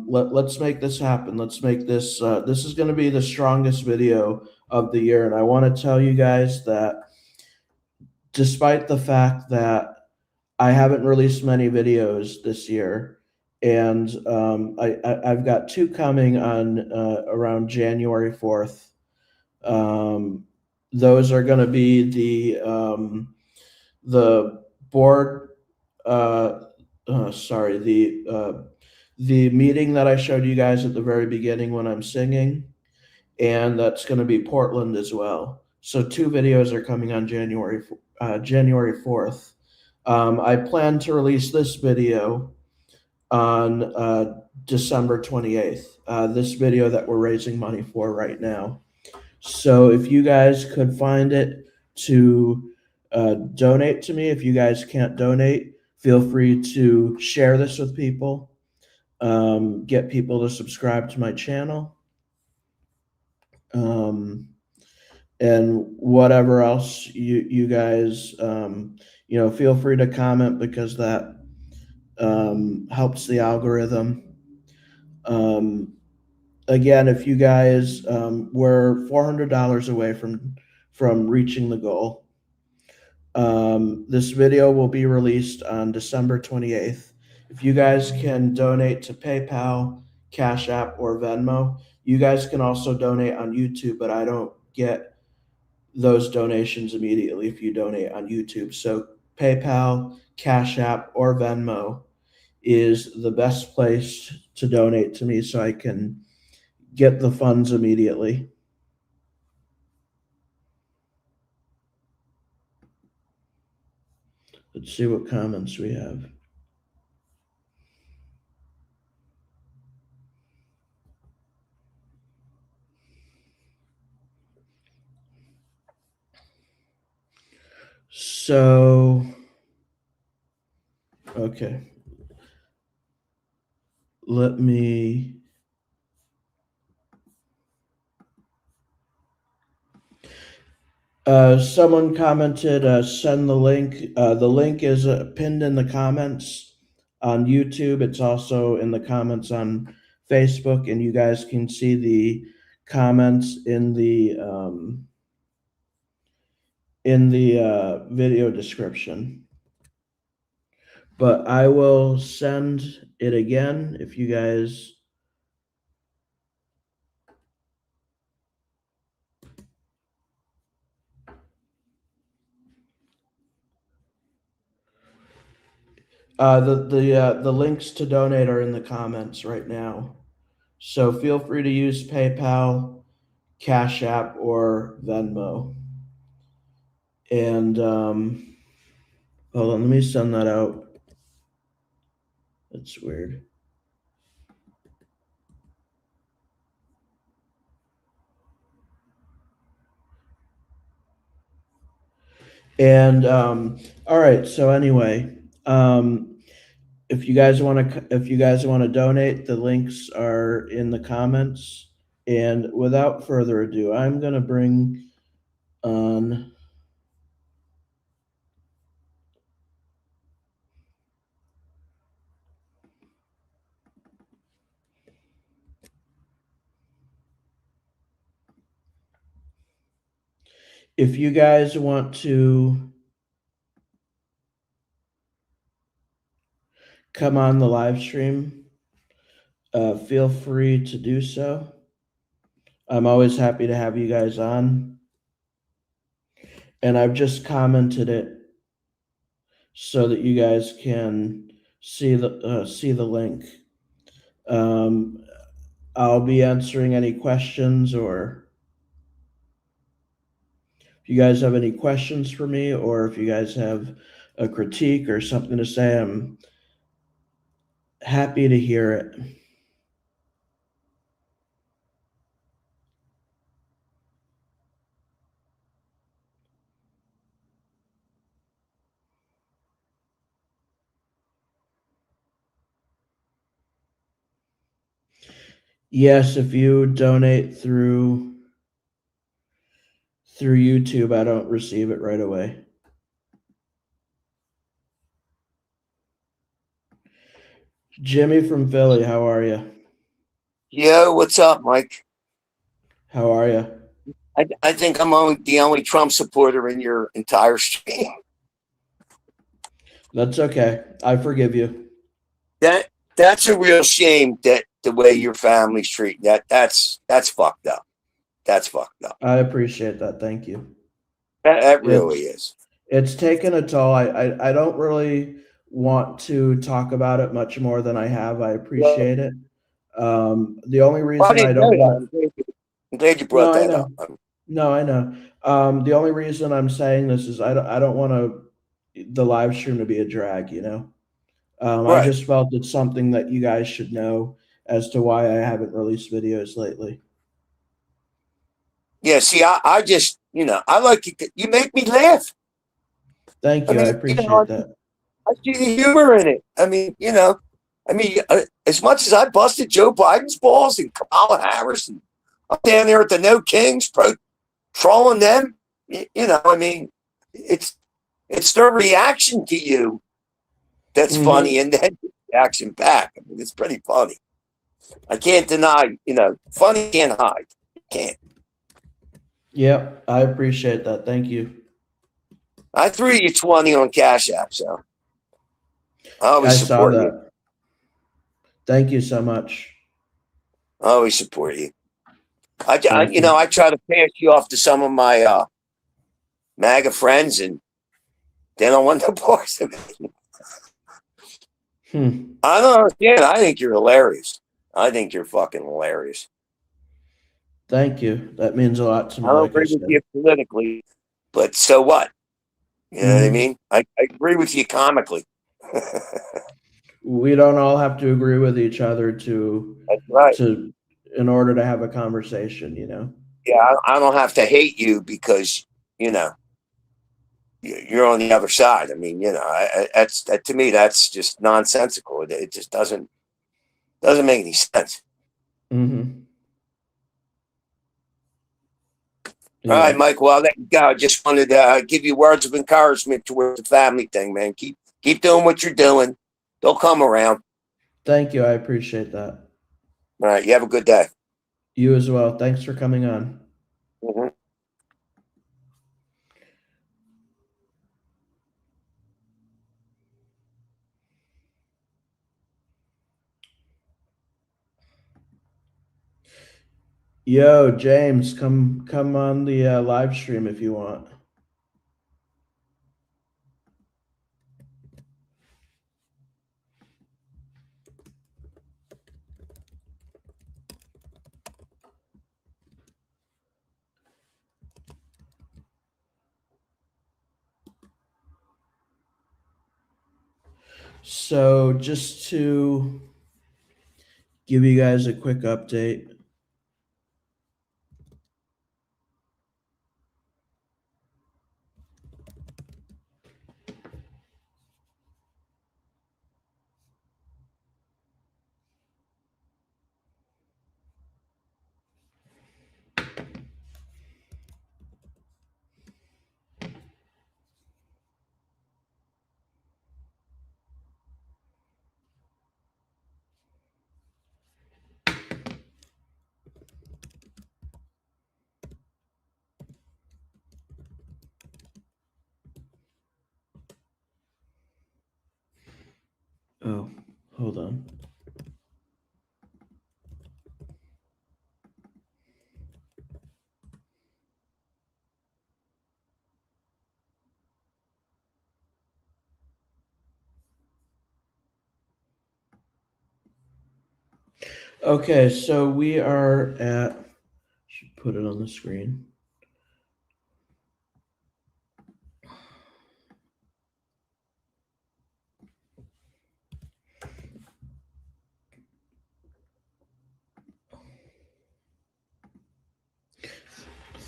let's make this happen. Let's make this, this is going to be the strongest video of the year. And I want to tell you guys that despite the fact that I haven't released many videos this year, and I've got 2 coming on around January 4th. Those are going to be the board, sorry, the meeting that I showed you guys at the very beginning when I'm singing, and that's going to be Portland as well. So 2 videos are coming on January 4th. I plan to release this video on December 28th. This video that we're raising money for right now. So if you guys could find it to donate to me, if you guys can't donate, feel free to share this with people, get people to subscribe to my channel, and whatever else you guys, feel free to comment, because that helps the algorithm. Again, if you guys, we're $400 away from reaching the goal. This video will be released on December 28th. If you guys can donate to PayPal, Cash App, or Venmo, you guys can also donate on YouTube, but I don't get those donations immediately if you donate on YouTube. So PayPal, Cash App, or Venmo is the best place to donate to me so I can get the funds immediately. Let's see what comments we have. So, okay. Let me, someone commented, send the link. The link is pinned in the comments on YouTube. It's also in the comments on Facebook, and you guys can see the comments in the video description. But I will send it again if you guys. The links to donate are in the comments right now. So feel free to use PayPal, Cash App, or Venmo. And hold on, let me send that out. That's weird. And all right, so anyway, if you guys want to donate, the links are in the comments. And without further ado, I'm going to bring on if you guys want to come on the live stream, feel free to do so. I'm always happy to have you guys on. And I've just commented it so that you guys can see the link. I'll be answering any questions, or if you guys have any questions for me, or if you guys have a critique or something to say, I'm happy to hear it. Yes, if you donate through YouTube, I don't receive it right away. Jimmy from Philly, how are you? Yo, what's up, Mike? How are you? I think I'm the only Trump supporter in your entire stream. That's okay. I forgive you. That's a real shame that the way your family's treating that's fucked up. That's fucked up. I appreciate that. Thank you. That really is. It's taken a toll. I don't really want to talk about it much more than I have. I appreciate it. The only reason I don't want to. I'm glad you No, brought I that know. up. No, I know. The only reason I'm saying this is I don't want the live stream to be a drag, you know? I Right. just felt it's something that you guys should know as to why I haven't released videos lately. Yeah, see, I just, I like you. You make me laugh. Thank you. I appreciate that. I see the humor in it. As much as I busted Joe Biden's balls and Kamala Harris, and I'm down there at the No Kings trolling them, it's their reaction to you that's funny, and then reaction back. I mean, it's pretty funny. I can't deny, funny can't hide. Can't. Yep, I appreciate that. Thank you. I threw you 20 on Cash App, so I always I saw support that. you. Thank you so much. I always support you. I Thank you. I try to pass you off to some of my MAGA friends, and they don't want no parts of it. I don't understand. I think you're hilarious. I think you're fucking hilarious. Thank you. That means a lot to me. I don't Like I agree with said. you politically, but so what? You know what I mean? I agree with you comically. We don't all have to agree with each other That's right. in order to have a conversation, you know? Yeah, I don't have to hate you because, you're on the other side. I mean, to me, that's just nonsensical. It just doesn't make any sense. Mm-hmm. Yeah. All right, Mike. Well, I'll let you go. I just wanted to give you words of encouragement towards the family thing, man. Keep doing what you're doing. They'll come around. Thank you. I appreciate that. All right. You have a good day. You as well. Thanks for coming on. Mm-hmm. Yo, James, come on the live stream if you want. So just to give you guys a quick update. Okay, so we are at, should put it on the screen.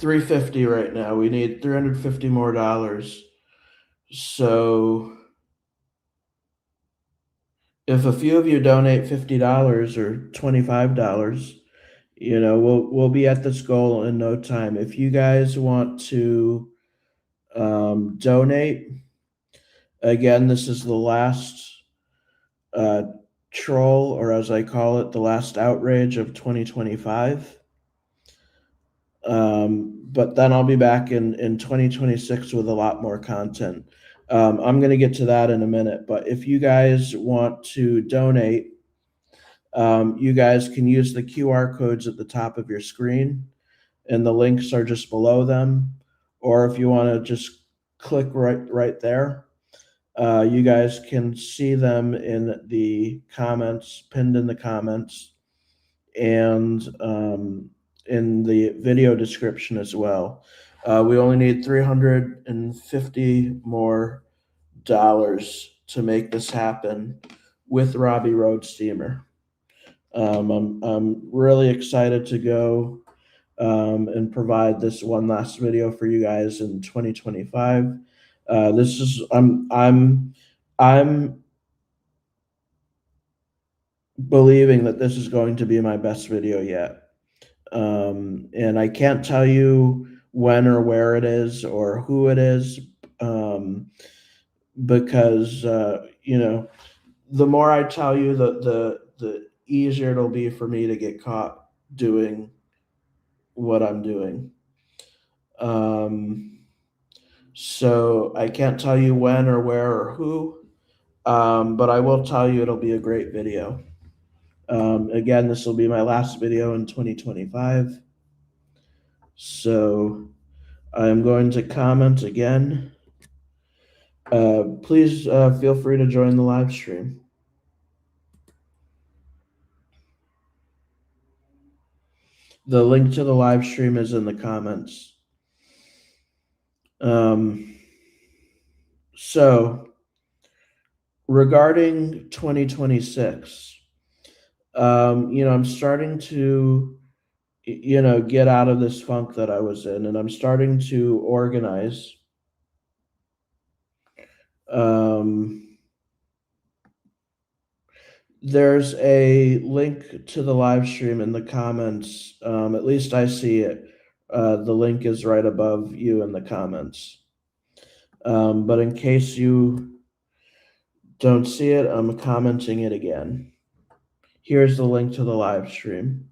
$350 right now. We need $350 more. So if a few of you donate $50 or $25, we'll be at this goal in no time. If you guys want to donate, again, this is the last uh, troll, or as I call it, the last outrage of 2025. But then I'll be back in 2026 with a lot more content. I'm going to get to that in a minute, but if you guys want to donate, you guys can use the QR codes at the top of your screen, and the links are just below them. Or if you want to just click right there, you guys can see them in the comments, pinned in the comments, and in the video description as well. We only need $350 more to make this happen with Robbie Road Steamer. I'm really excited to go and provide this one last video for you guys in 2025. This is I'm believing that this is going to be my best video yet. And I can't tell you when or where it is or who it is, because the more I tell you, the easier it'll be for me to get caught doing what I'm doing. So I can't tell you when or where or who, but I will tell you it'll be a great video. Again, this will be my last video in 2025. So I'm going to comment again. Please feel free to join the live stream. The link to the live stream is in the comments. So regarding 2026, I'm starting to, get out of this funk that I was in, and I'm starting to organize. There's a link to the live stream in the comments. At least I see it. The link is right above you in the comments. But in case you don't see it, I'm commenting it again. Here's the link to the live stream.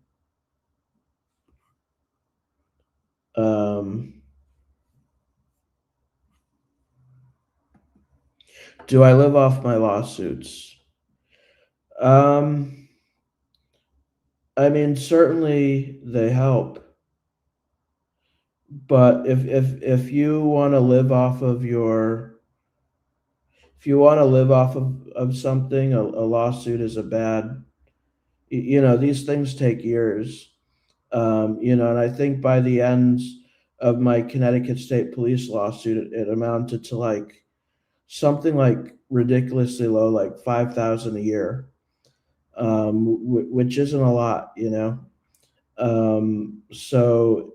Do I live off my lawsuits? I mean, certainly they help. But if you want to live off of of something, a lawsuit is a bad, these things take years. And I think by the end of my Connecticut State Police lawsuit, it amounted to like something like ridiculously low, like $5,000 a year, which isn't a lot, So,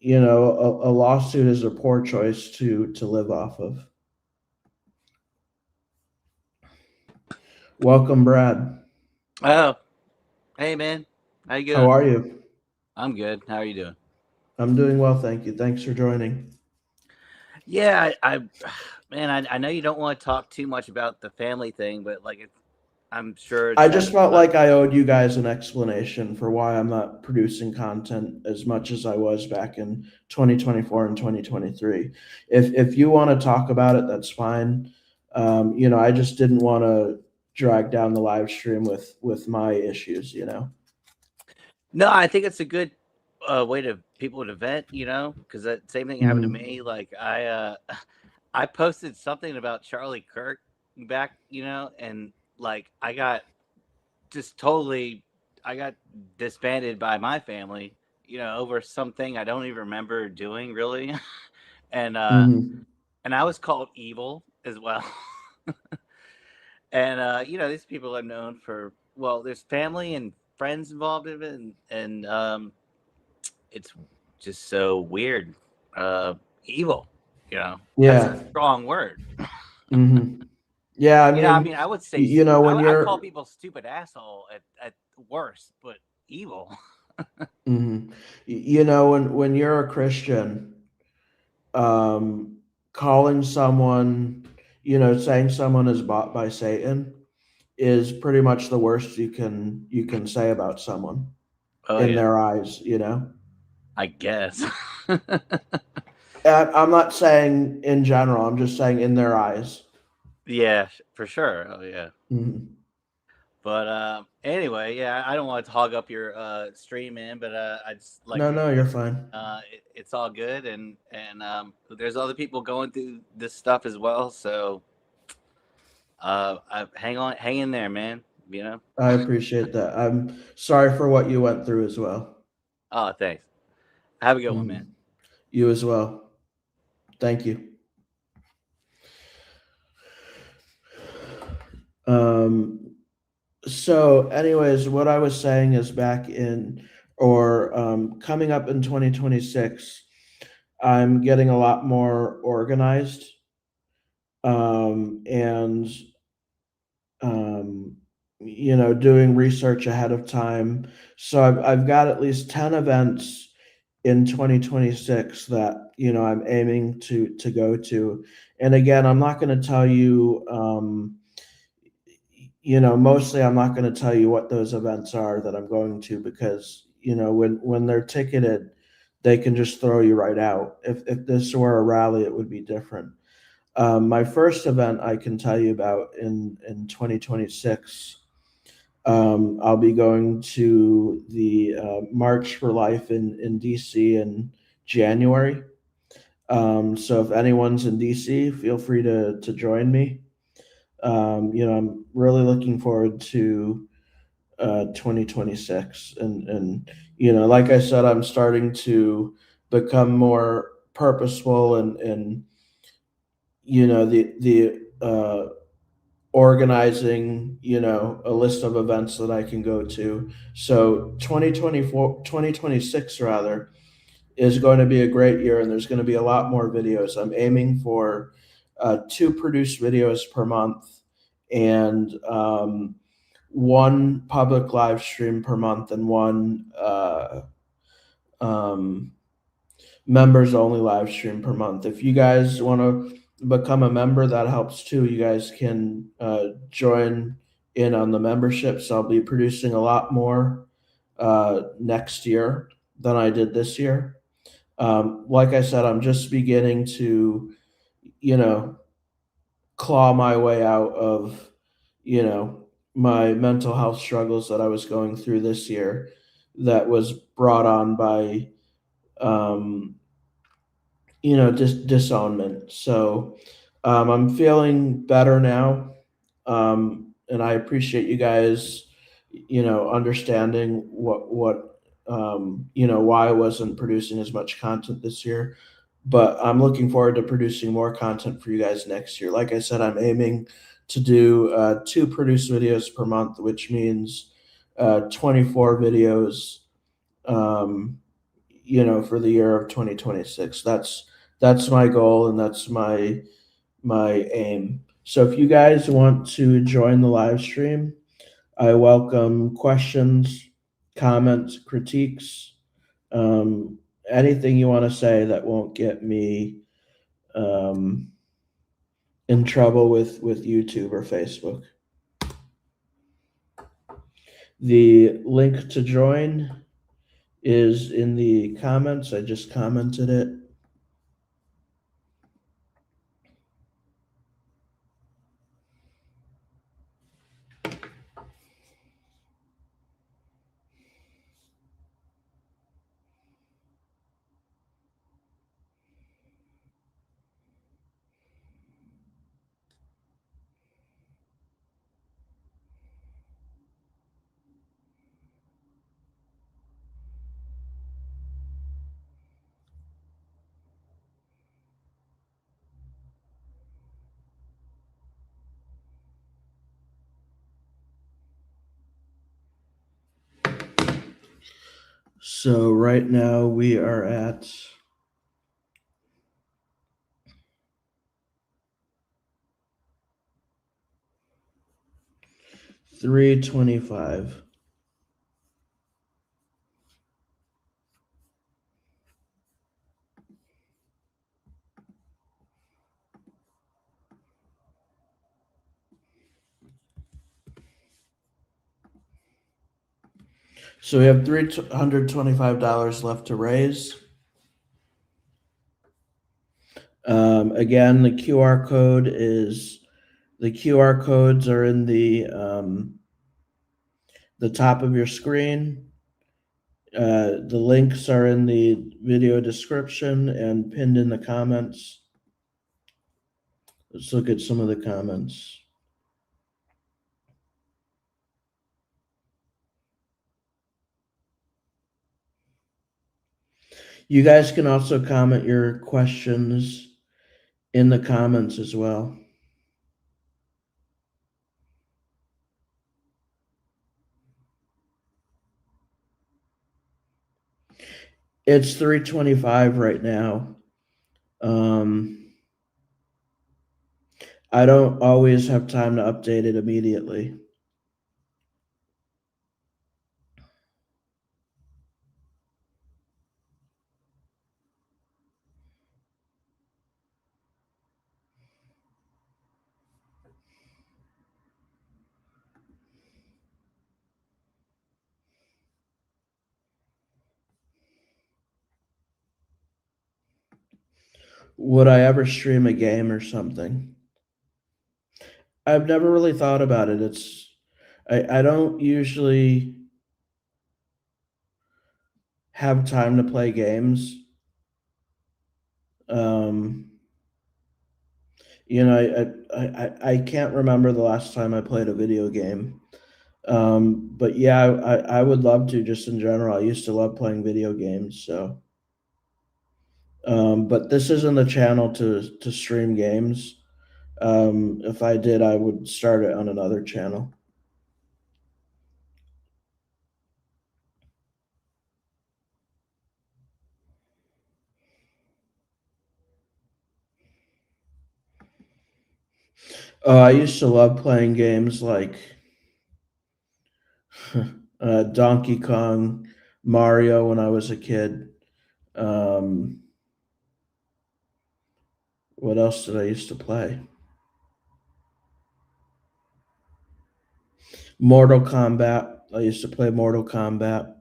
a lawsuit is a poor choice to live off of. Welcome, Brad. Oh, hey man, how you How doing? are you? I'm good. How are you doing? I'm doing well, thank you. Thanks for joining. Yeah, man, I know you don't want to talk too much about the family thing, but like, I'm sure I it's just having felt like I owed you guys an explanation for why I'm not producing content as much as I was back in 2024 and 2023. If you want to talk about it, that's fine. I just didn't want to drag down the live stream with my issues. No, I think it's a good way to people to vent, because that same thing happened to me. Like I posted something about Charlie Kirk back, and like I got just totally I got disbanded by my family, over something I don't even remember doing really, and Mhm. and I was called evil as well. And these people I've known for, well, there's family and friends involved in it, and it's just so weird. Evil, that's a Yeah. strong word. Mhm. Yeah, I I mean, mean, I would say when I call you're people stupid asshole at worst, but evil. mhm. When you're a Christian, um, calling someone, saying someone is bought by Satan is pretty much the worst you can say about someone Oh in yeah, their eyes. I guess. And I'm not saying in general, I'm just saying in their eyes. Yeah, for sure. Oh yeah. Mhm. But anyway, yeah, I don't want to hog up your stream, man. But I just like No, to no, say you're fine. it's all good, and there's other people going through this stuff as well. So hang in there, man. I appreciate that. I'm sorry for what you went through as well. Oh, thanks. Have a good one, man. Mhm. You as well. Thank you. Um, so anyways, what I was saying is back in or coming up in 2026, I'm getting a lot more organized and um, doing research ahead of time. So I've got at least 10 events in 2026 that I'm aiming to go to. And again, I'm not going to tell you mostly I'm not going to tell you what those events are that I'm going to because when they're ticketed, they can just throw you right out. If this were a rally, it would be different. My first event I can tell you about in 2026. I'll be going to the March for Life in DC in January. So if anyone's in DC, feel free to join me. I'm really looking forward to 2026, and like I said, I'm starting to become more purposeful and the organizing a list of events that I can go to. So 2026 rather is going to be a great year, and there's going to be a lot more videos. I'm aiming for 2 produced videos per month and one public live stream per month and one um, members only live stream per month. If you guys want to become a member, that helps too. You guys can join in on the memberships. I'll be producing a lot more next year than I did this year. Like I said, I'm just beginning to, you know, claw my way out of, my mental health struggles that I was going through this year that was brought on by, um, disownment. So I'm feeling better now. And I appreciate you guys, understanding why I wasn't producing as much content this year. But I'm looking forward to producing more content for you guys next year. Like I said, I'm aiming to do 2 produced videos per month, which means 24 videos, um, for the year of 2026. That's my goal and that's my aim. So if you guys want to join the live stream, I welcome questions, comments, critiques, um, anything you want to say that won't get me um, in trouble with YouTube or Facebook. The link to join is in the comments. I just commented it. So right now we are at 325. So we have $325 left to raise. Again, the QR codes are in the top of your screen. The links are in the video description and pinned in the comments. Let's look at some of the comments. You guys can also comment your questions in the comments as well. It's 325 right now. I don't always have time to update it immediately. Would I ever stream a game or something? I've never really thought about it. I don't usually have time to play games. You know, I can't remember the last time I played a video game. But yeah, I would love to, just in general. I used to love playing video games, so. But this isn't the channel to stream games. If I did, I would start it on another channel. I used to love playing games like Donkey Kong, Mario when I was a kid. What else did I used to play? Mortal Kombat. I used to play Mortal Kombat.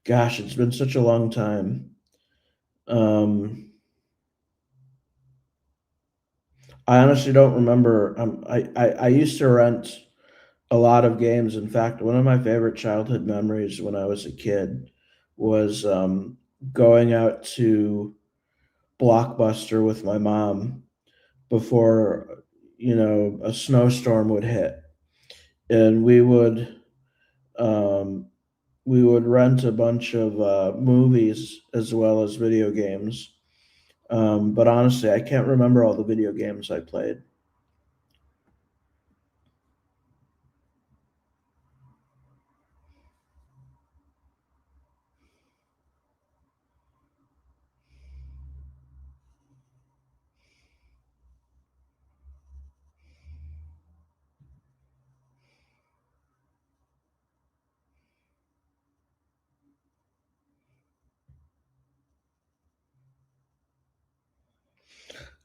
Gosh, it's been such a long time. I honestly don't remember. I used to rent a lot of games. In fact, one of my favorite childhood memories when I was a kid was going out to Blockbuster with my mom before, a snowstorm would hit, and we would rent a bunch of movies as well as video games. But honestly, I can't remember all the video games I played.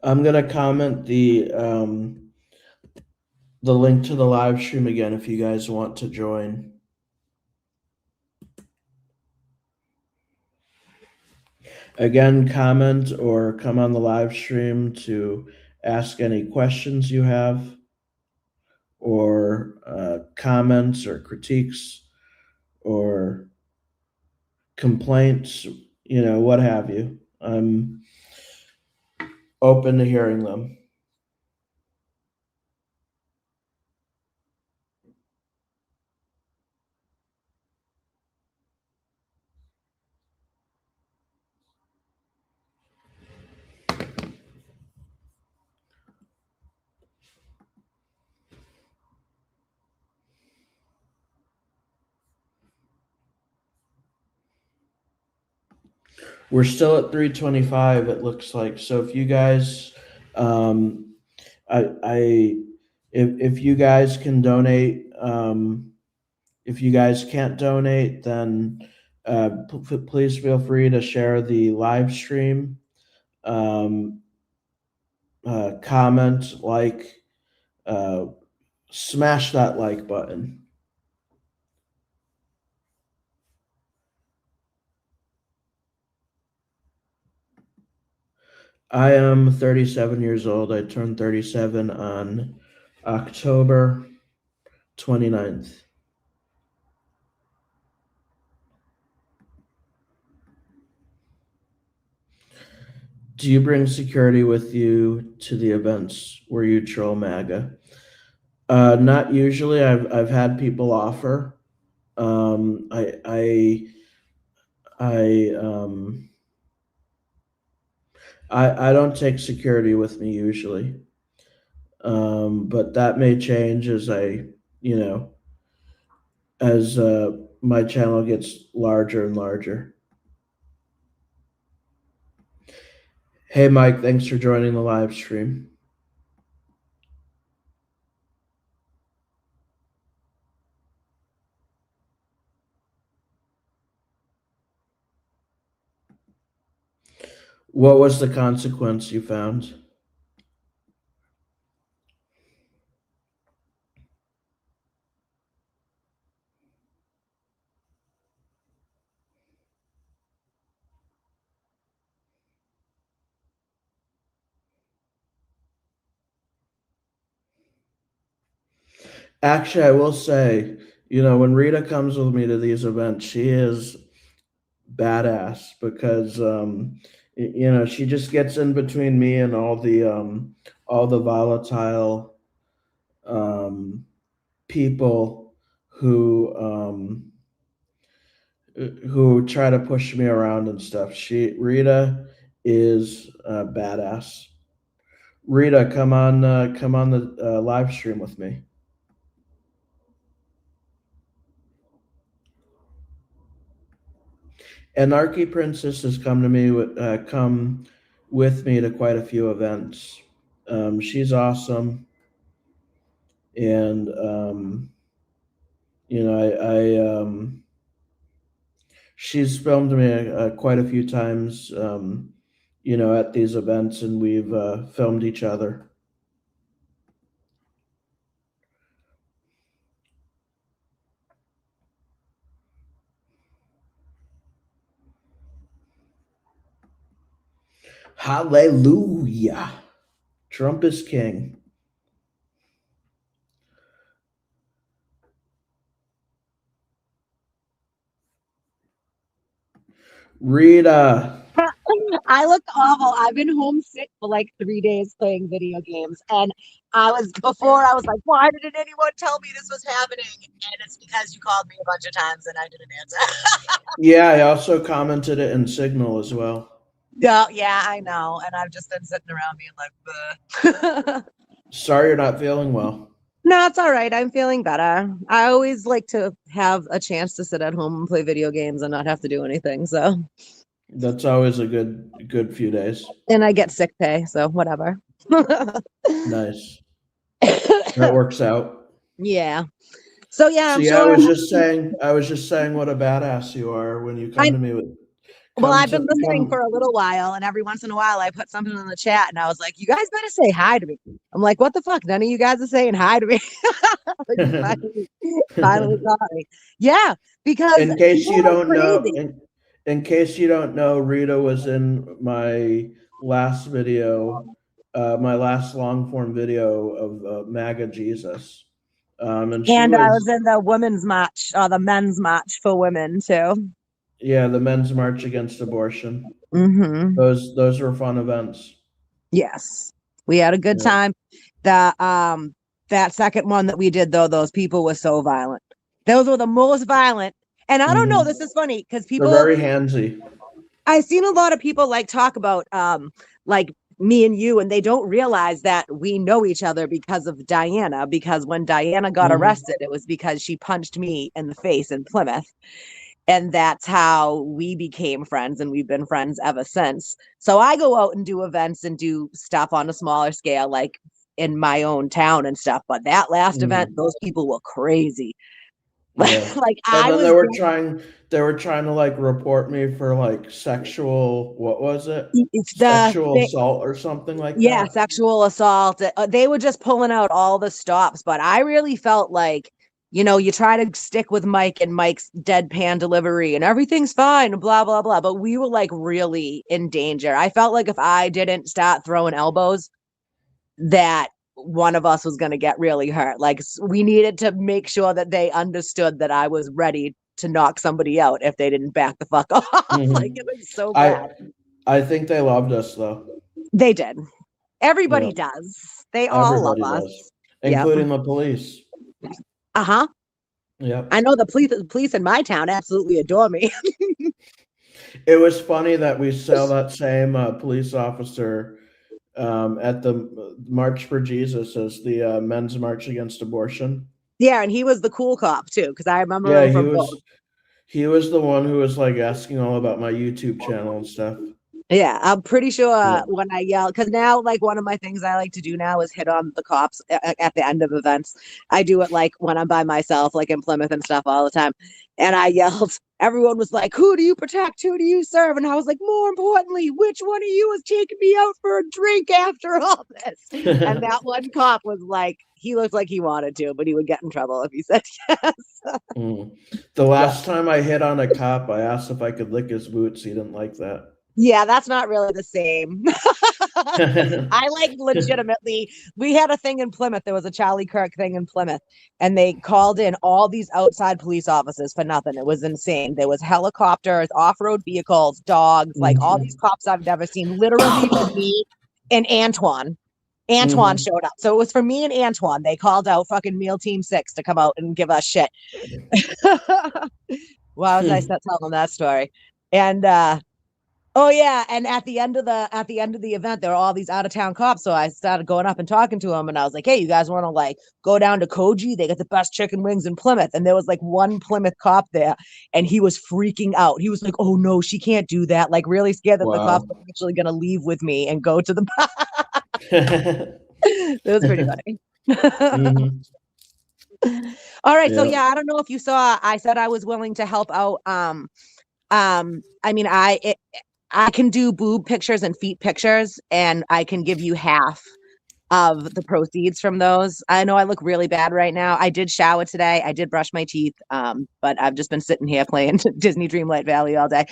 I'm gonna comment the link to the live stream again if you guys want to join. Again, comment or come on the live stream to ask any questions you have, or comments or critiques or complaints, what have you. I'm open to hearing them. We're still at 325, it looks like. So if you guys, if you guys can donate, if you guys can't donate, then please feel free to share the live stream, comment, like, smash that like button. I am 37 years old. I turned 37 on October 29th. Do you bring security with you to the events where you troll MAGA? Not usually. I've had people offer. I don't take security with me usually. But that may change as as my channel gets larger and larger. Hey, Mike, thanks for joining the live stream. What was the consequence you found? Actually, I will say, when Rita comes with me to these events, she is badass because she just gets in between me and all the volatile people who try to push me around and stuff. Rita is badass. Rita, come on the live stream with me. Anarchy Princess has come with me to quite a few events. She's awesome, and she's filmed me quite a few times. At these events, and we've filmed each other. Hallelujah. Trump is king. Rita. I look awful. I've been homesick for like 3 days playing video games. And I was like, why didn't anyone tell me this was happening? And it's because you called me a bunch of times and I didn't answer. Yeah, I also commented it in Signal as well. Yeah, I know. And I've just been sitting around being like, bleh. Sorry you're not feeling well. No, it's all right. I'm feeling better. I always like to have a chance to sit at home and play video games and not have to do anything. So that's always a good few days. And I get sick pay, so whatever. Nice. That works out. Yeah. So yeah, I'm See, sure. I was just saying what a badass you are when you come to me with. Well, I've been listening for a little while, and every once in a while I put something in the chat, and I was like, you guys better say hi to me. I'm like, what the fuck? None of you guys are saying hi to me. Finally got me. Yeah, because in case you don't know, Rita was in my last video, my last long form video of MAGA Jesus. And I was in the women's march, or the men's march for women too. Yeah, the men's march against abortion. Mm-hmm. Those were fun events. Yes, we had a good time. That second one that we did, though, those people were so violent. Those were the most violent. And I don't know, this is funny because people are very handsy. I've seen a lot of people like talk about like me and you, and they don't realize that we know each other because of Diana, because when Diana got arrested, it was because she punched me in the face in Plymouth. And that's how we became friends, and we've been friends ever since. So I go out and do events and do stuff on a smaller scale, like in my own town and stuff. But that last event, those people were crazy. Yeah. Like And I then was they were trying to like report me for like sexual, what was it? it's Sexual assault or something like yeah, that. sexual assault. They were just pulling out all the stops, but I really felt like, you try to stick with Mike and Mike's deadpan delivery and everything's fine, blah, blah, blah. But we were like really in danger. I felt like if I didn't start throwing elbows, that one of us was going to get really hurt. Like we needed to make sure that they understood that I was ready to knock somebody out if they didn't back the fuck off. Like it was so bad. I think they loved us though. They did. Everybody Yeah. does. They all love Everybody us. does, including the police. Uh-huh. Yep. I know the police in my town absolutely adore me. It was funny that we saw that same police officer at the March for Jesus as the Men's March Against Abortion. Yeah, and he was the cool cop too, because I remember Yeah, him from both. he was the one who was like asking all about my YouTube channel and stuff. Yeah, I'm pretty sure Yeah. when I yell, because now like one of my things I like to do now is hit on the cops at the end of events. I do it like when I'm by myself, like in Plymouth and stuff all the time. And I yelled, everyone was like, "Who do you protect? Who do you serve?" And I was like, "More importantly, which one of you is taking me out for a drink after all this?" And that one cop was like, he looked like he wanted to, but he would get in trouble if he said yes. The last time I hit on a cop, I asked if I could lick his boots. He didn't like that. Yeah, that's not really the same. I like legitimately, we had a thing in Plymouth. There was a Charlie Kirk thing in Plymouth, and they called in all these outside police officers for nothing. It was insane. There was helicopters, off-road vehicles, dogs, like all these cops I've never seen, literally for me and Antoine. Antoine showed up. So it was for me and Antoine. They called out fucking Meal Team 6 to come out and give us shit. Why was I telling that story? And oh yeah, and at the end of the event, there were all these out of town cops. So I started going up and talking to them, and I was like, "Hey, you guys want to like go down to Koji? They got the best chicken wings in Plymouth." And there was like one Plymouth cop there, and he was freaking out. He was like, "Oh no, she can't do that!" Like really scared that the cops were actually gonna leave with me and go to the. It was pretty funny. All right, so yeah, I don't know if you saw. I said I was willing to help out. I mean, I can do boob pictures and feet pictures, and I can give you half of the proceeds from those. I know I look really bad right now. I did shower today. I did brush my teeth, but I've just been sitting here playing Disney Dreamlight Valley all day.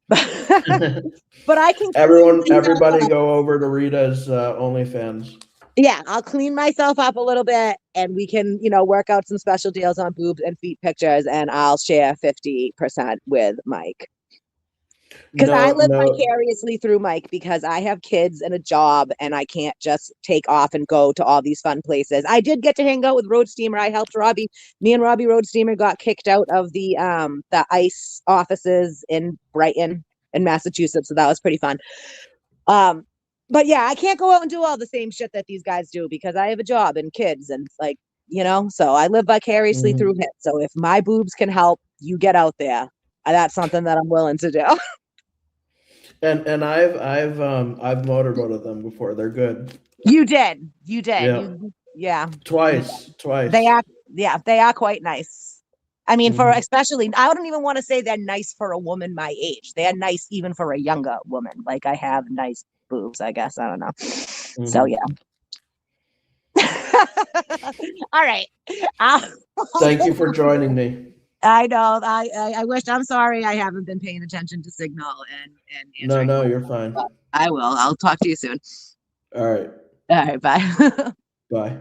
But I can. Everybody go over to Rita's OnlyFans. Yeah, I'll clean myself up a little bit, and we can, work out some special deals on boobs and feet pictures, and I'll share 50% with Mike. Because I live vicariously through Mike, because I have kids and a job, and I can't just take off and go to all these fun places. I did get to hang out with Road Steamer. I helped Robbie. Me and Robbie Road Steamer got kicked out of the ICE offices in Brighton in Massachusetts, so that was pretty fun. But yeah, I can't go out and do all the same shit that these guys do because I have a job and kids and like, so I live vicariously through him. So if my boobs can help you get out there, that's something that I'm willing to do. And I've motorboated them before. They're good. You did. Yeah. Yeah. Twice. They are quite nice. I mean, for especially, I don't even want to say they're nice for a woman my age. They're nice even for a younger woman. Like I have nice boobs, I guess. I don't know. So yeah. All right. Thank you for joining me. I know. I wish. I'm sorry. I haven't been paying attention to Signal and. No, you're fine. I will. I'll talk to you soon. All right. Bye. Bye.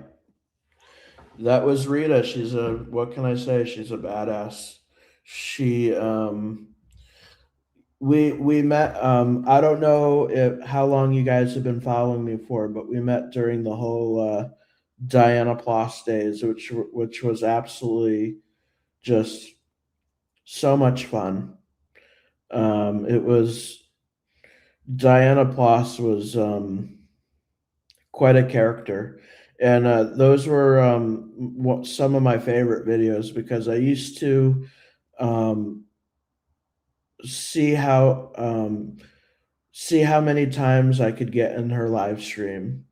That was Rita. What can I say? She's a badass. She we met. I don't know how long you guys have been following me for, but we met during the whole Diana Ploss days, which was absolutely just so much fun. It was Diana Ploss was quite a character, and those were some of my favorite videos because I used to see how many times I could get in her live stream.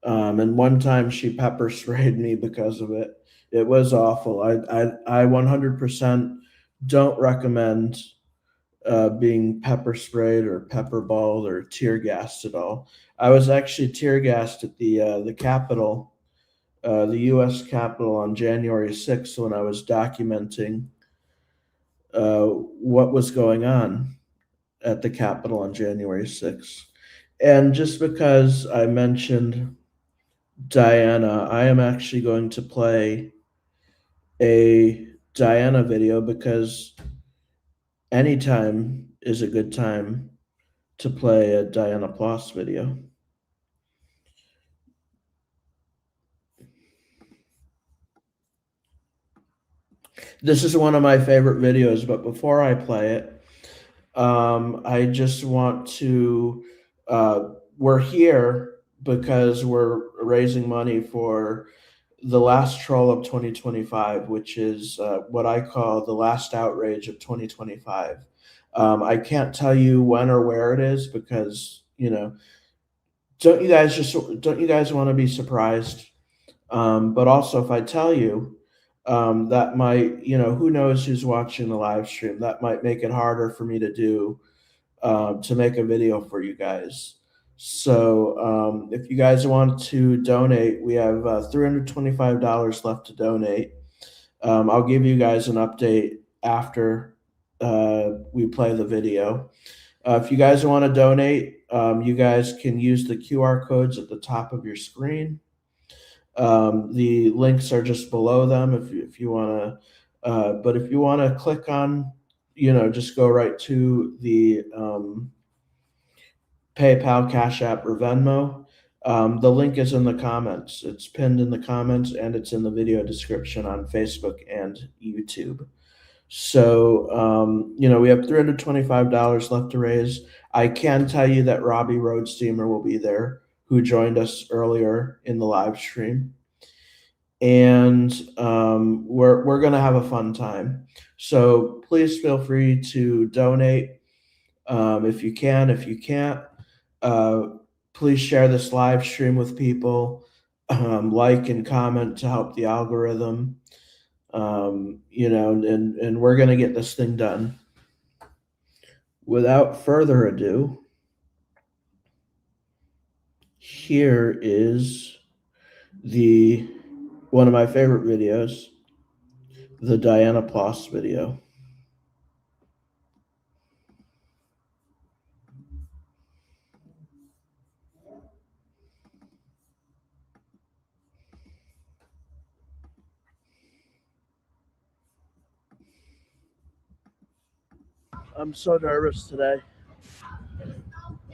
And one time she pepper sprayed me because of it. It was awful. I 100% don't recommend being pepper sprayed or pepper balled or tear gassed at all. I was actually tear gassed at the Capitol, the U.S. Capitol on January 6th when I was documenting what was going on at the Capitol on January 6th. And just because I mentioned Diana, I am actually going to play a Diana video because anytime is a good time to play a Diana Ploss video. This is one of my favorite videos, but before I play it, I just want to, we're here because we're raising money for the last troll of 2025, which is what I call the last outrage of 2025. I can't tell you when or where it is because, don't you guys want to be surprised? But also if I tell you, that might, who knows who's watching the live stream, that might make it harder for me to do, to make a video for you guys. So if you guys want to donate, we have $325 left to donate. I'll give you guys an update after we play the video. If you guys want to donate, you guys can use the QR codes at the top of your screen. The links are just below them if you want to, but if you want to click on, just go right to the PayPal, Cash App, or Venmo. The link is in the comments. It's pinned in the comments and it's in the video description on Facebook and YouTube. So, we have $325 left to raise. I can tell you that Robbie Roadsteamer will be there, who joined us earlier in the live stream. And we're going to have a fun time. So please feel free to donate if you can. If you can't, please share this live stream with people, like and comment to help the algorithm. And we're going to get this thing done. Without further ado, here is one of my favorite videos, the Diana Ploss video. I'm so nervous today.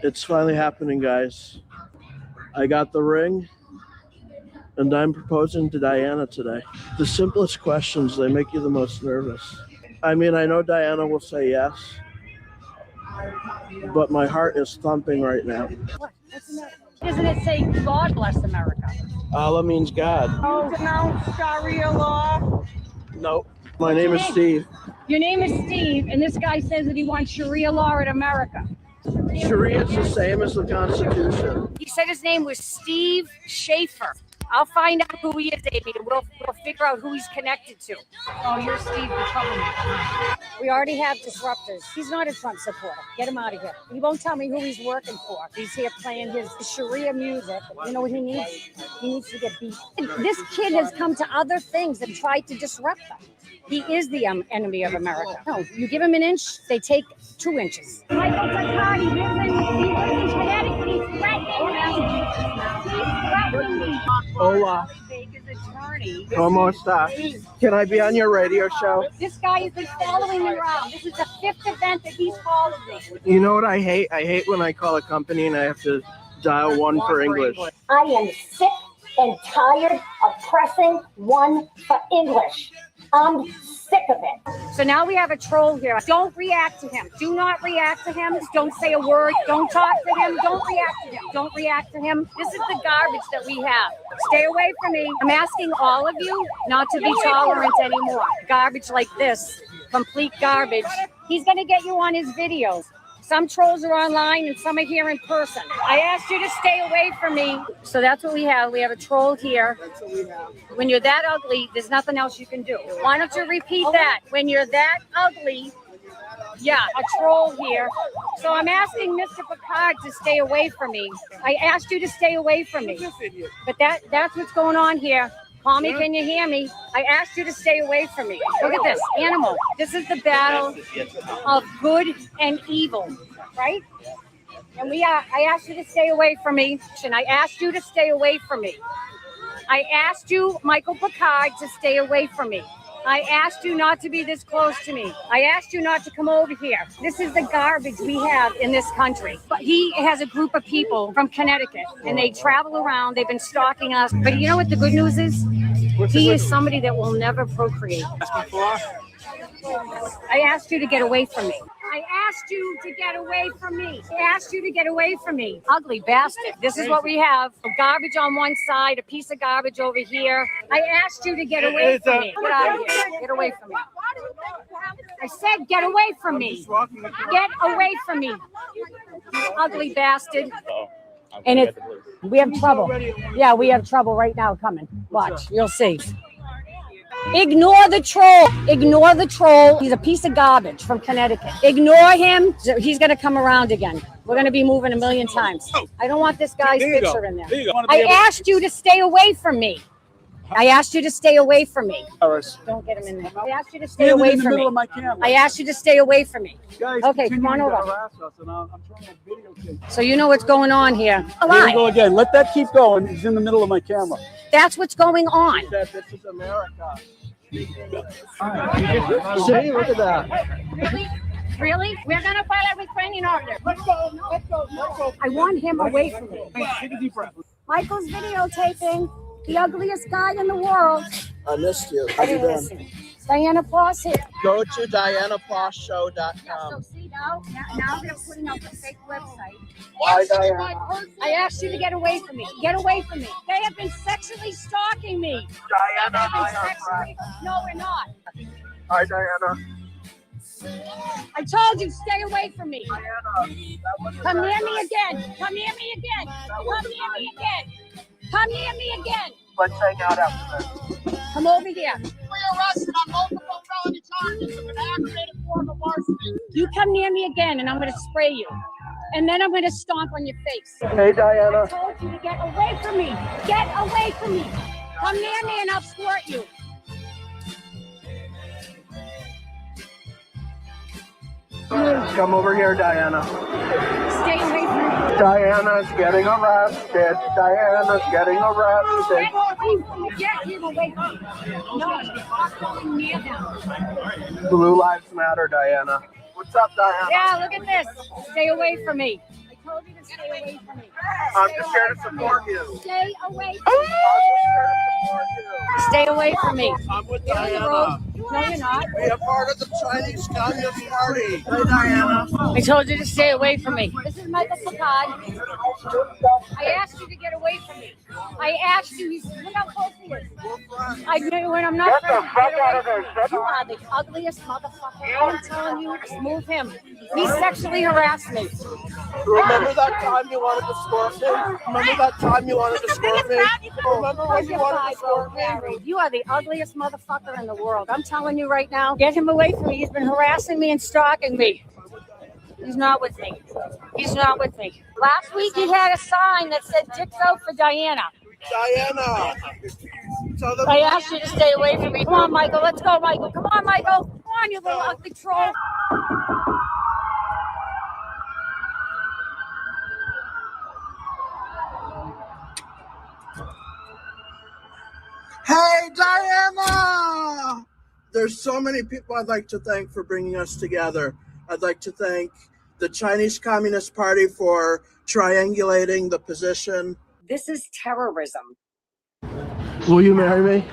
It's finally happening, guys. I got the ring, and I'm proposing to Diana today. The simplest questions, they make you the most nervous. I mean, I know Diana will say yes, but my heart is thumping right now. Doesn't it say God bless America? Allah means God. Oh, no, Sharia law. Nope. My name is Steve. Your name is Steve, and this guy says that he wants Sharia law in America. Sharia is the same as the Constitution. He said his name was Steve Schaefer. I'll find out who he is, Amy, and we'll figure out who he's connected to. Oh, you're Steve the troublemaker. We already have disruptors. He's not a Trump supporter. Get him out of here. He won't tell me who he's working for. He's here playing his Sharia music. You know what he needs? He needs to get beat. This kid has come to other things and tried to disrupt them. He is the enemy of America. No, you give him an inch, they take 2 inches. Michael Takati lives in Connecticut. He's threatening me. Hola. ¿Cómo estás? Can I be on your radio show? This guy has been following me around. This is the 5th event that he's followed me. You know what I hate? I hate when I call a company and I have to dial 1 for English. I am sick and tired of pressing 1 for English. I'm sick of it. So now we have a troll here. Don't react to him. Do not react to him. Don't say a word. Don't talk to him. Don't react to him. Don't react to him. This is the garbage that we have. Stay away from me. I'm asking all of you not to be tolerant anymore. Garbage like this, complete garbage, He's gonna get you on his videos. Some trolls are online and some are here in person. I asked you to stay away from me. So that's what we have. We have a troll here. That's what we have. When you're that ugly, there's nothing else you can do. Why don't you repeat that? When you're that ugly, yeah, a troll here. So I'm asking Mr. Picard to stay away from me. I asked you to stay away from me. But that's what's going on here. Call me, can you hear me? I asked you to stay away from me. Look at this, animal. This is the battle of good and evil, right? And I asked you to stay away from me. And I asked you to stay away from me. I asked you, Michael Picard, to stay away from me. I asked you not to be this close to me. I asked you not to come over here. This is the garbage we have in this country. But he has a group of people from Connecticut, and they travel around. They've been stalking us. But you know what the good news is? He is somebody that will never procreate. I asked you to get away from me. I asked you to get away from me. I asked you to get away from me. Ugly bastard. This is what we have. Garbage on one side, a piece of garbage over here. I asked you to get away from me. Get out of here. Get away from me. I said get away from me. Get away from me. You ugly bastard. And we have trouble. Yeah, we have trouble right now coming. Watch, you'll see. Ignore the troll. Ignore the troll. He's a piece of garbage from Connecticut. Ignore him. He's going to come around again. We're going to be moving a million times. I don't want this guy's picture in there. I asked you to stay away from me. I asked you to stay away from me. Don't get him in there. I asked you to stay away from me. I asked you to stay away from me. Okay, come on over. So you know what's going on here. Here we go again. Let that keep going. He's in the middle of my camera. That's what's going on. This is America. See, look at that. Really? Really? We're gonna file a restraining order. Let's go. Let's go. Let's go. I want him away from me. Take a deep breath. Michael's videotaping the ugliest guy in the world. I missed you. How you doing? Diana Foss here. Go to DianaFossShow.com. So see now they're putting out the fake website. Hi, Diana. I asked you to get away from me. Get away from me. They have been sexually stalking me. No, we're not. Hi, Diana. I told you, stay away from me. Come near me again. Come near me again. Come near me again. Come near me again. Let's hang out after this. Come over here. We're arrested on multiple felony charges of an aggravated form of larceny. You come near me again and I'm going to spray you. And then I'm going to stomp on your face. Hey, Diana. I told you to get away from me. Get away from me. Come near me and I'll squirt you. Come over here, Diana. Stay away from me. Diana's getting arrested. Diana's getting arrested. Get him away from me. No, stop going near them. Blue Lives Matter, Diana. What's up, Diana? Yeah, look at this. Stay away from me. I told you to stay away from me. I'm just here to support you. Stay away from me. Stay away from me. I'm with Get on the road. No, you're not. Be a part of the Chinese Communist Party. Hey, Diana. I told you to stay away from me. This is Michael Picard. I asked you to get away from me. I asked you. Look how close he is. I knew when I'm not. Get the fuck out of there. You are the ugliest motherfucker. I'm telling you, just move him. He sexually harassed me. Remember that time you wanted to squirt me? Remember that time you wanted to squirt me? Remember when you wanted to squirt me? You are the ugliest motherfucker in the world. I'm telling you right now, get him away from me. He's been harassing me and stalking me. He's not with me. He's not with me. Last week he had a sign that said "Dicks out for Diana." Diana. I asked you to stay away from me. Come on, Michael. Let's go, Michael. Come on, Michael. Come on, you little ugly troll. Hey, Diana! There's so many people I'd like to thank for bringing us together. I'd like to thank the Chinese Communist Party for triangulating the position. This is terrorism. Will you marry me?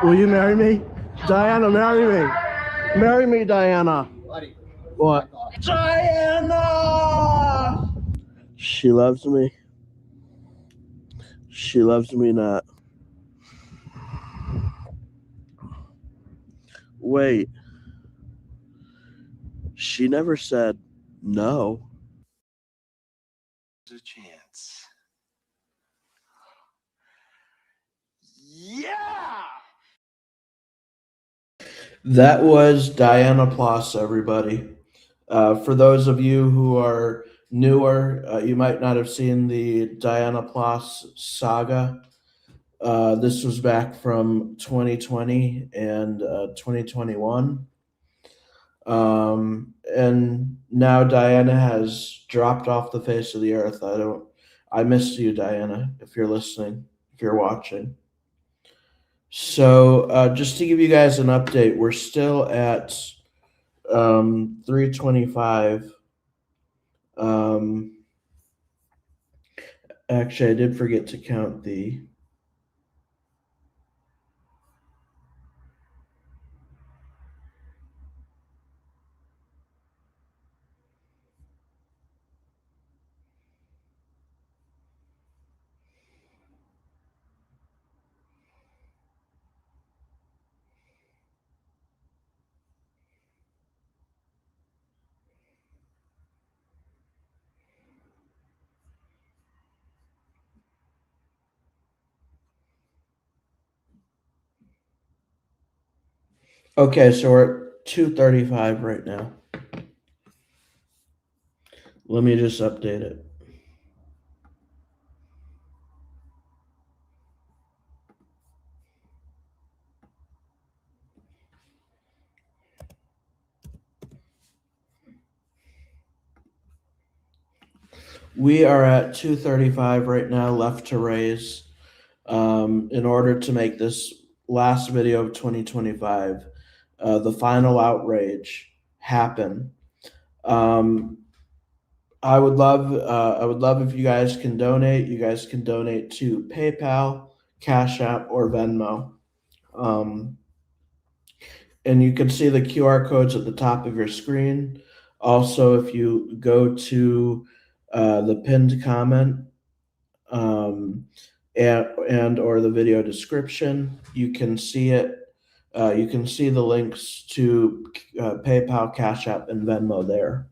Will you marry me? Diana, marry me. Marry me, Diana. What? Diana! She loves me. She loves me not. Wait. She never said no. There's a chance. Yeah! That was Diana Ploss, everybody. For those of you who are newer, you might not have seen the Diana Ploss saga. This was back from 2020 and 2021. And now Diana has dropped off the face of the earth. I miss you, Diana, if you're listening, if you're watching. So, just to give you guys an update, we're still at 325. Actually, I did forget to count the. Okay, so we're at 235 right now. Let me just update it. We are at 235 right now, left to raise. In order to make this last video of 2025, the final outrage happen. I would love if you guys can donate. You guys can donate to PayPal, Cash App, or Venmo. And you can see the QR codes at the top of your screen. Also, if you go to the pinned comment and or the video description, you can see it. You can see the links to PayPal, Cash App, and Venmo there.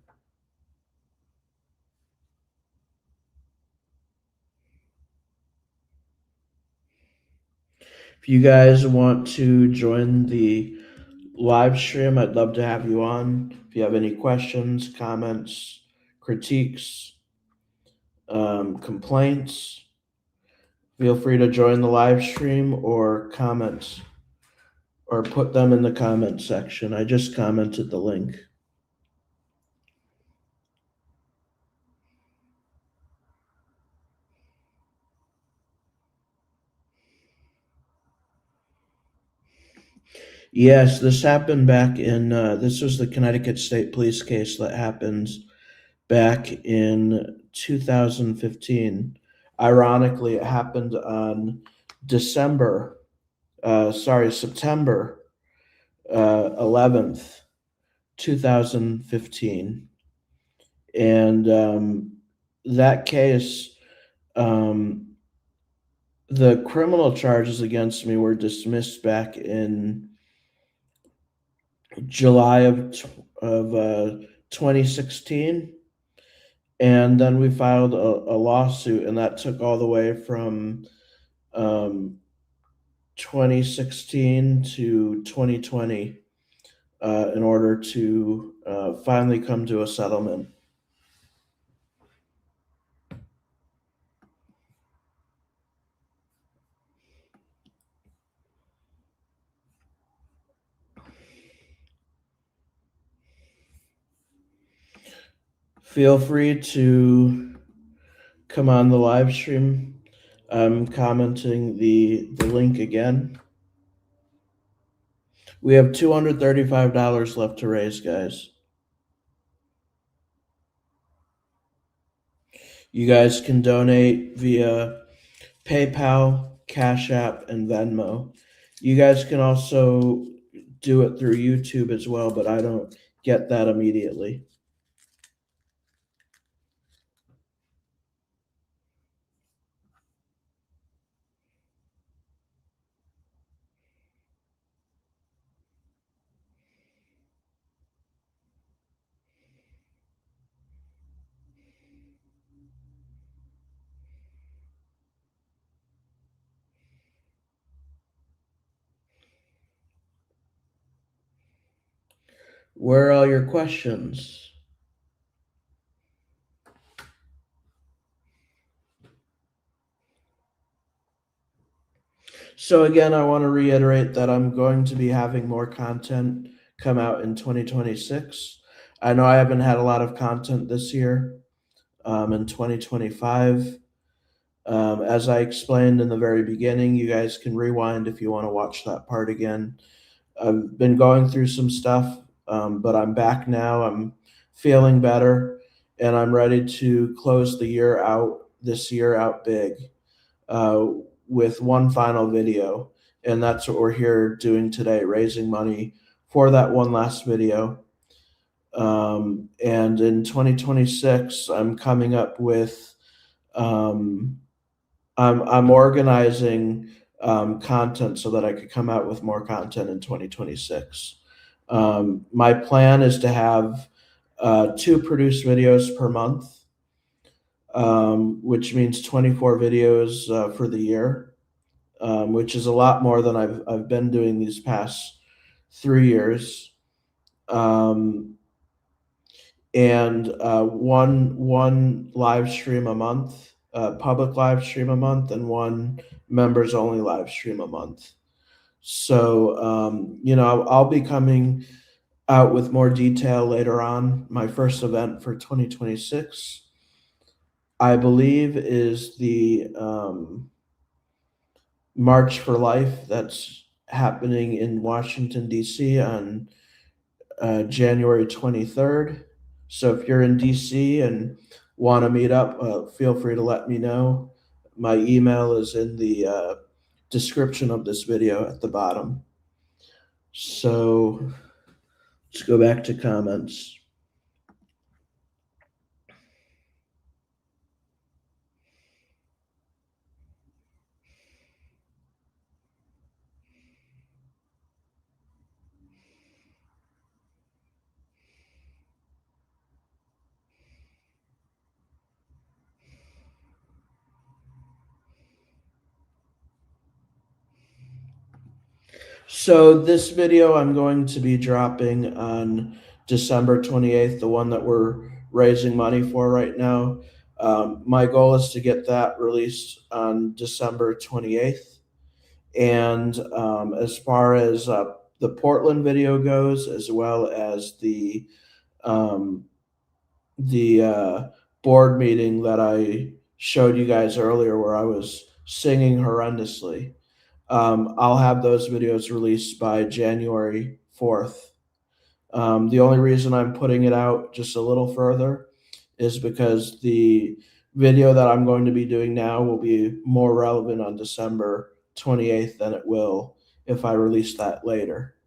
If you guys want to join the live stream, I'd love to have you on. If you have any questions, comments, critiques, complaints, feel free to join the live stream or comment or put them in the comment section. I just commented the link. Yes, this happened back in, this was the Connecticut State Police case that happened back in 2015. Ironically, it happened on September 11th, 2015. And that case, the criminal charges against me were dismissed back in July of 2016. And then we filed a lawsuit, and that took all the way from 2016 to 2020 in order to finally come to a settlement. Feel free to come on the live stream. I'm commenting the link again. We have $235 left to raise, guys. You guys can donate via PayPal, Cash App, and Venmo. You guys can also do it through YouTube as well, but I don't get that immediately. Where are all your questions? So again, I want to reiterate that I'm going to be having more content come out in 2026. I know I haven't had a lot of content this year, in 2025. As I explained in the very beginning, you guys can rewind if you want to watch that part again. I've been going through some stuff, but I'm back now. I'm feeling better, and I'm ready to close this year out big, uh, with one final video. And that's what we're here doing today, raising money for that one last video. And in 2026, I'm coming up with, I'm organizing content so that I could come out with more content in 2026. My plan is to have 2 produced videos per month, which means 24 videos for the year, which is a lot more than I've been doing these past 3 years. And one live stream a month, public live stream a month, and one members only live stream a month. So I'll be coming out with more detail later on. My first event for 2026, I believe, is the March for Life that's happening in Washington, D.C. on January 23rd. So if you're in DC and want to meet up, feel free to let me know. My email is in the description of this video at the bottom. So let's go back to comments. So this video I'm going to be dropping on December 28th, the one that we're raising money for right now. My goal is to get that released on December 28th. And as far as the Portland video goes, as well as the board meeting that I showed you guys earlier where I was singing horrendously, I'll have those videos released by January 4th. The only reason I'm putting it out just a little further is because the video that I'm going to be doing now will be more relevant on December 28th than it will if I release that later.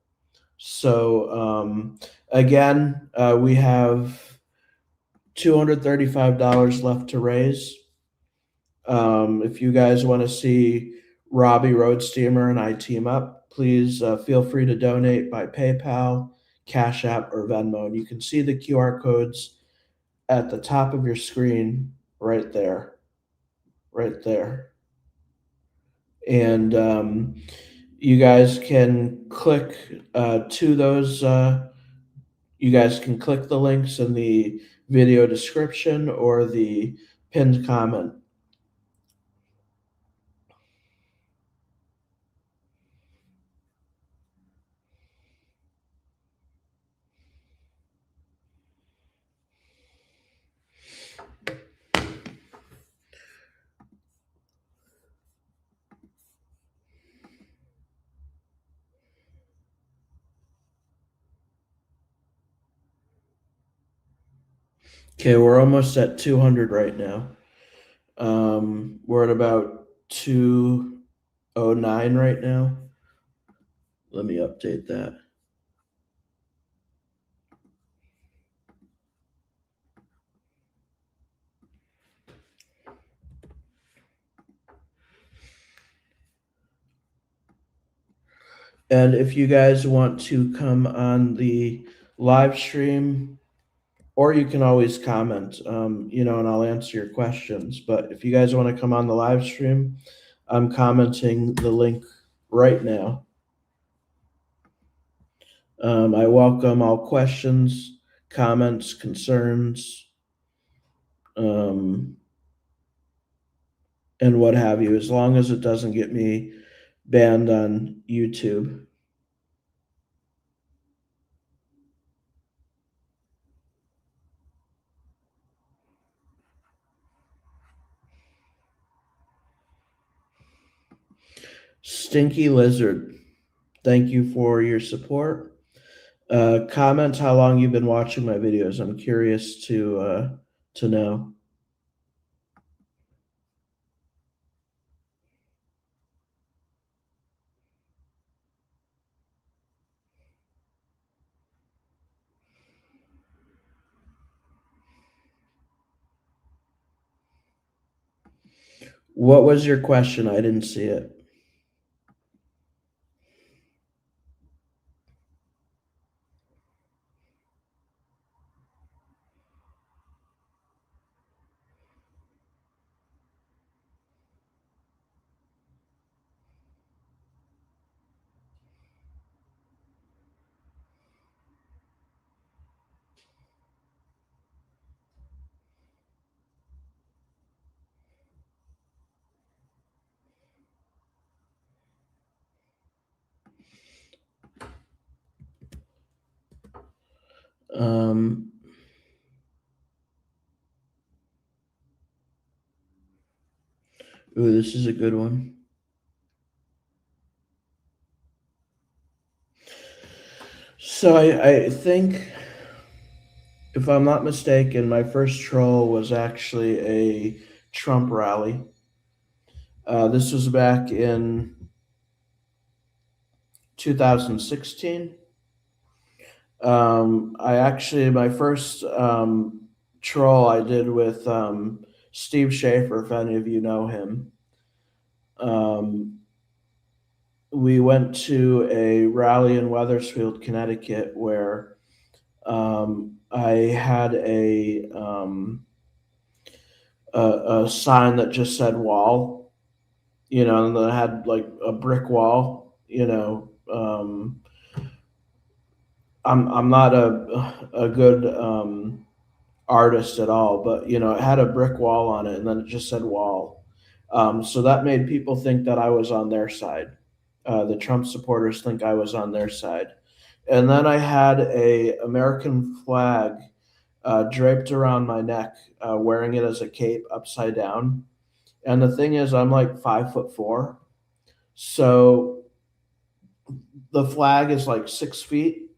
So again, we have $235 left to raise. If you guys want to see Robbie Roadsteamer and I team up, please feel free to donate by PayPal, Cash App, or Venmo. And you can see the QR codes at the top of your screen right there. Right there. And you guys can click to those. You guys can click the links in the video description or the pinned comment. Okay, we're almost at 200 right now. We're at about 209 right now. Let me update that. And if you guys want to come on the live stream, or you can always comment, and I'll answer your questions. But if you guys want to come on the live stream, I'm commenting the link right now. I welcome all questions, comments, concerns, and what have you, as long as it doesn't get me banned on YouTube. Stinky Lizard, thank you for your support. Comment how long you've been watching my videos. I'm curious to know. What was your question? I didn't see it. Um, ooh, this is a good one. So I think, if I'm not mistaken, my first troll was actually a Trump rally. This was back in 2016. My first troll I did with Steve Schaefer, if any of you know him. We went to a rally in Wethersfield, Connecticut, where I had a sign that just said "wall," and then I had like a brick wall. I'm not a good artist at all, but it had a brick wall on it, and then it just said "wall." So that made people think that I was on their side. The Trump supporters think I was on their side. And then I had a American flag draped around my neck, wearing it as a cape upside down. And the thing is, I'm like 5'4", so the flag is like 6 feet,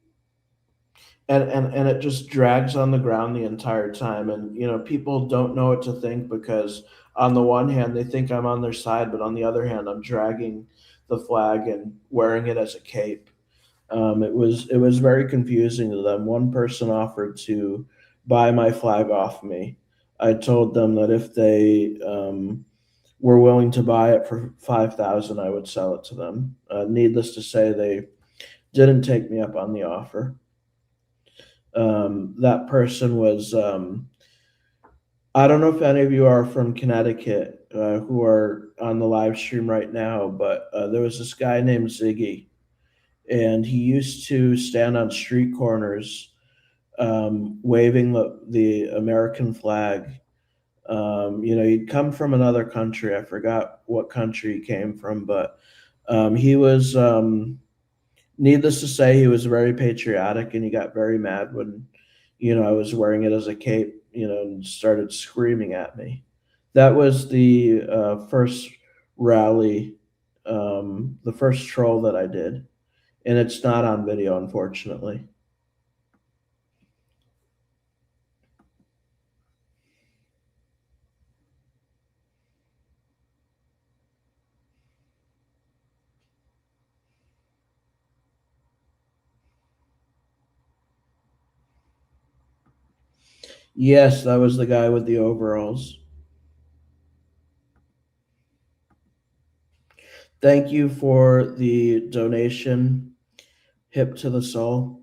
and it just drags on the ground the entire time. And people don't know what to think, because on the one hand they think I'm on their side, but on the other hand I'm dragging the flag and wearing it as a cape. It was very confusing to them. One person offered to buy my flag off me. I told them that if they were willing to buy it for 5,000, I would sell it to them. Needless to say, they didn't take me up on the offer. That person was, I don't know if any of you are from Connecticut who are on the live stream right now, but there was this guy named Ziggy, and he used to stand on street corners waving the American flag. He'd come from another country. I forgot what country he came from, but he was, needless to say, he was very patriotic, and he got very mad when, I was wearing it as a cape, and started screaming at me. That was the first rally, the first troll that I did, and it's not on video, unfortunately. Yes, that was the guy with the overalls. Thank you for the donation, Hip to the Soul.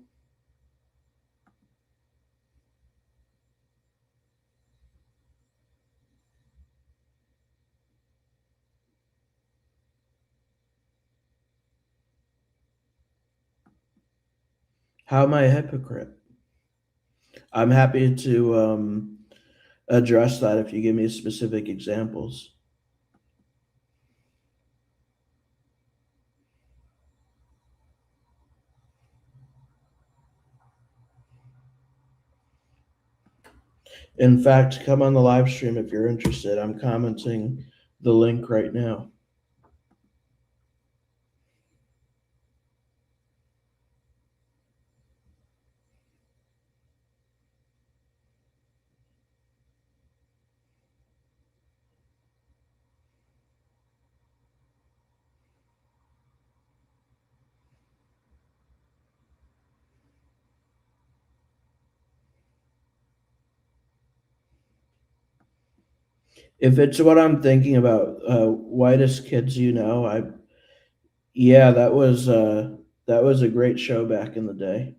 How am I a hypocrite? I'm happy to address that if you give me specific examples. In fact, come on the live stream if you're interested. I'm commenting the link right now. If it's what I'm thinking about, whitest kids you know, yeah, that was a great show back in the day.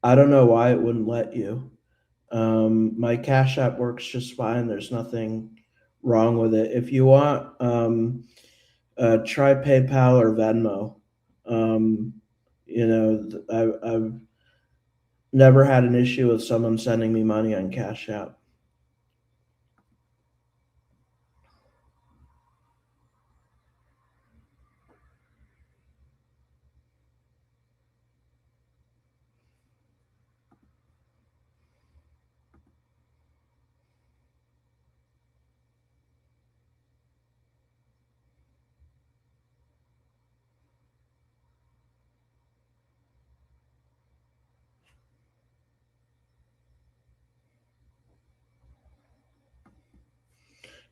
I don't know why it wouldn't let you. My Cash App works just fine. There's nothing wrong with it. If you want, try PayPal or Venmo. I've never had an issue with someone sending me money on Cash App.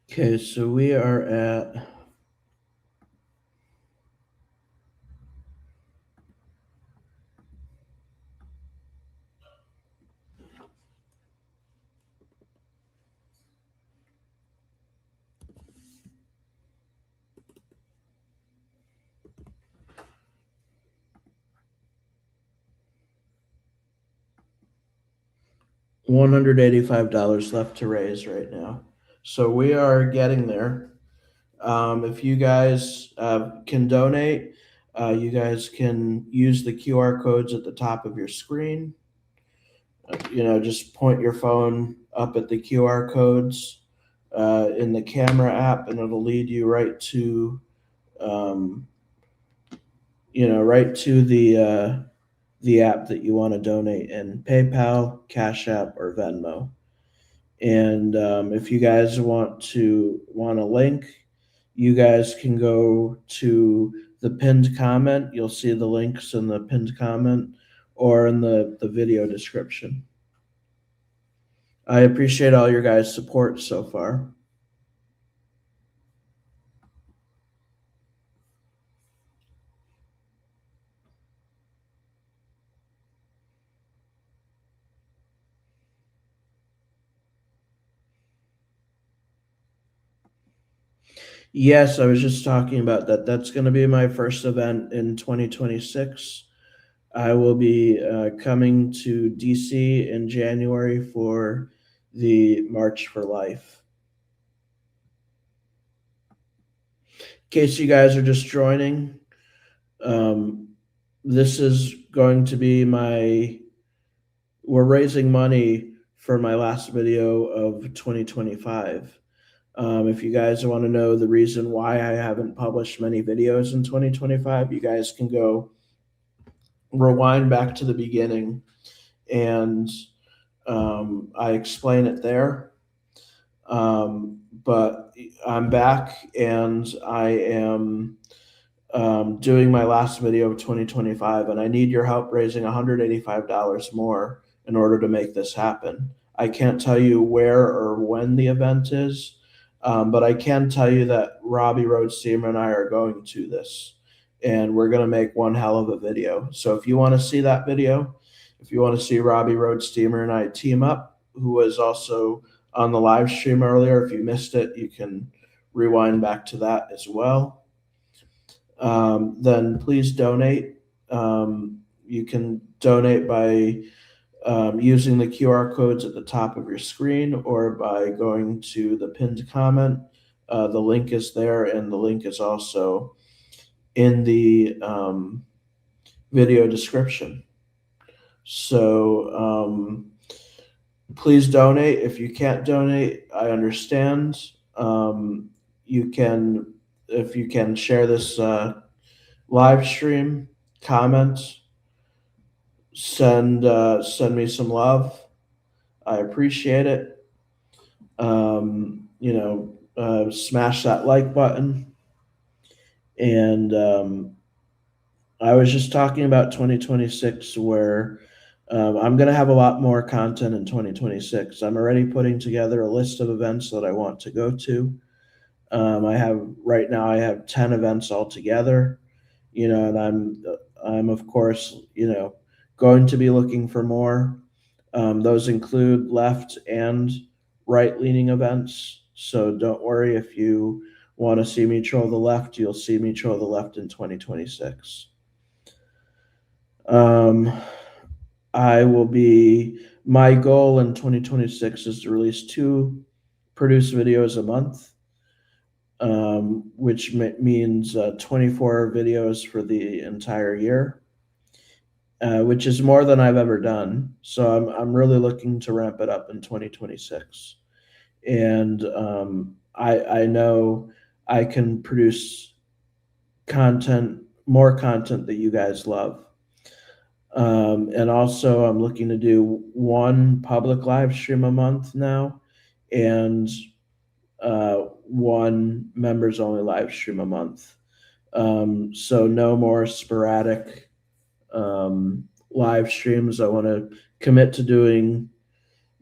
Okay, so we are at $185 left to raise right now. So we are getting there. If you guys can donate, you guys can use the QR codes at the top of your screen. Just point your phone up at the QR codes in the camera app, and it'll lead you right to, right to the app that you want to donate in: PayPal, Cash App, or Venmo. And if you guys want a link, you guys can go to the pinned comment. You'll see the links in the pinned comment or in the video description. I appreciate all your guys' support so far. Yes, I was just talking about that. That's going to be my first event in 2026. I will be coming to DC in January for the March for Life. In case you guys are just joining, this is going to be we're raising money for my last video of 2025. If you guys want to know the reason why I haven't published many videos in 2025, you guys can go rewind back to the beginning, and I explain it there. But I'm back, and I am doing my last video of 2025, and I need your help raising $185 more in order to make this happen. I can't tell you where or when the event is, but I can tell you that Robbie Road Steamer and I are going to this, and we're going to make one hell of a video. So if you want to see that video, if you want to see Robbie Road Steamer and I team up, who was also on the live stream earlier, if you missed it, you can rewind back to that as well. then please donate. You can donate by using the QR codes at the top of your screen or by going to the pinned comment. The link is there, and the link is also in the video description. So please donate. If you can't donate, I understand. You can, if you can, share this live stream, comment, send me some love. I appreciate it. Smash that like button. And I was just talking about 2026, where I'm going to have a lot more content in 2026. I'm already putting together a list of events that I want to go to. Right now I have 10 events altogether, and I'm of course, going to be looking for more. Those include left and right leaning events. So don't worry, if you want to see me troll the left, you'll see me troll the left in 2026. My goal in 2026 is to release 2 produced videos a month, which means 24 videos for the entire year, which is more than I've ever done. So I'm really looking to ramp it up in 2026. And I know I can produce more content that you guys love. And also I'm looking to do 1 public live stream a month now, and 1 members only live stream a month. So no more sporadic live streams. I want to commit to doing,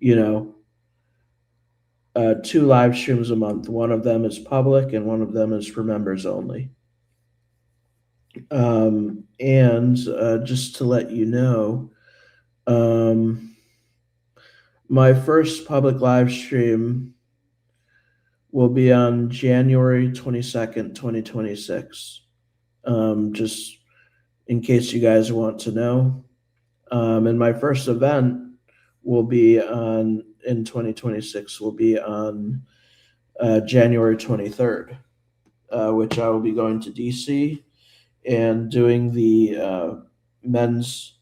2 live streams a month. 1 of them is public and 1 of them is for members only. And just to let you know, my first public live stream will be on January 22nd, 2026. Just in case you guys want to know. And my first event in 2026 will be on January 23rd, which I will be going to DC and doing the men's,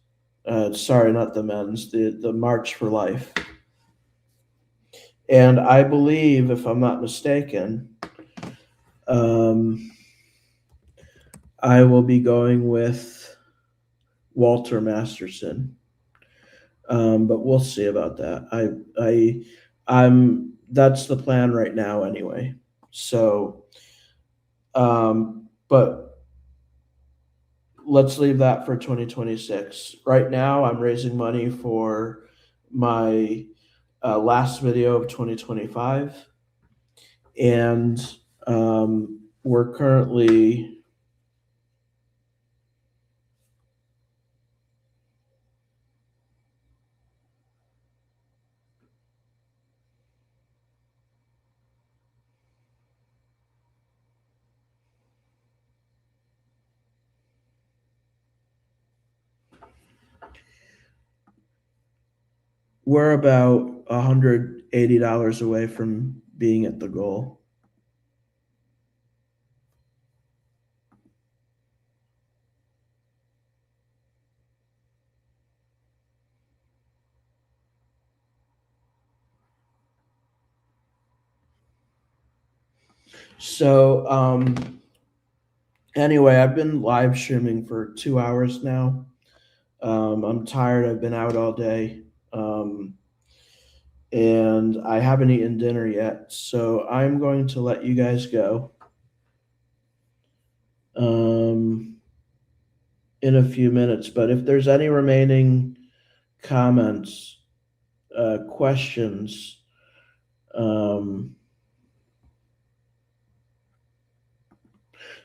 not the men's, the March for Life. And I believe, if I'm not mistaken, I will be going with Walter Masterson. But we'll see about that. That's the plan right now anyway. So, but let's leave that for 2026. Right now, I'm raising money for my last video of 2025. And we're currently we're about $180 away from being at the goal. So anyway, I've been live streaming for 2 hours now. I'm tired. I've been out all day. And I haven't eaten dinner yet. So I'm going to let you guys go in a few minutes. But if there's any remaining comments, questions,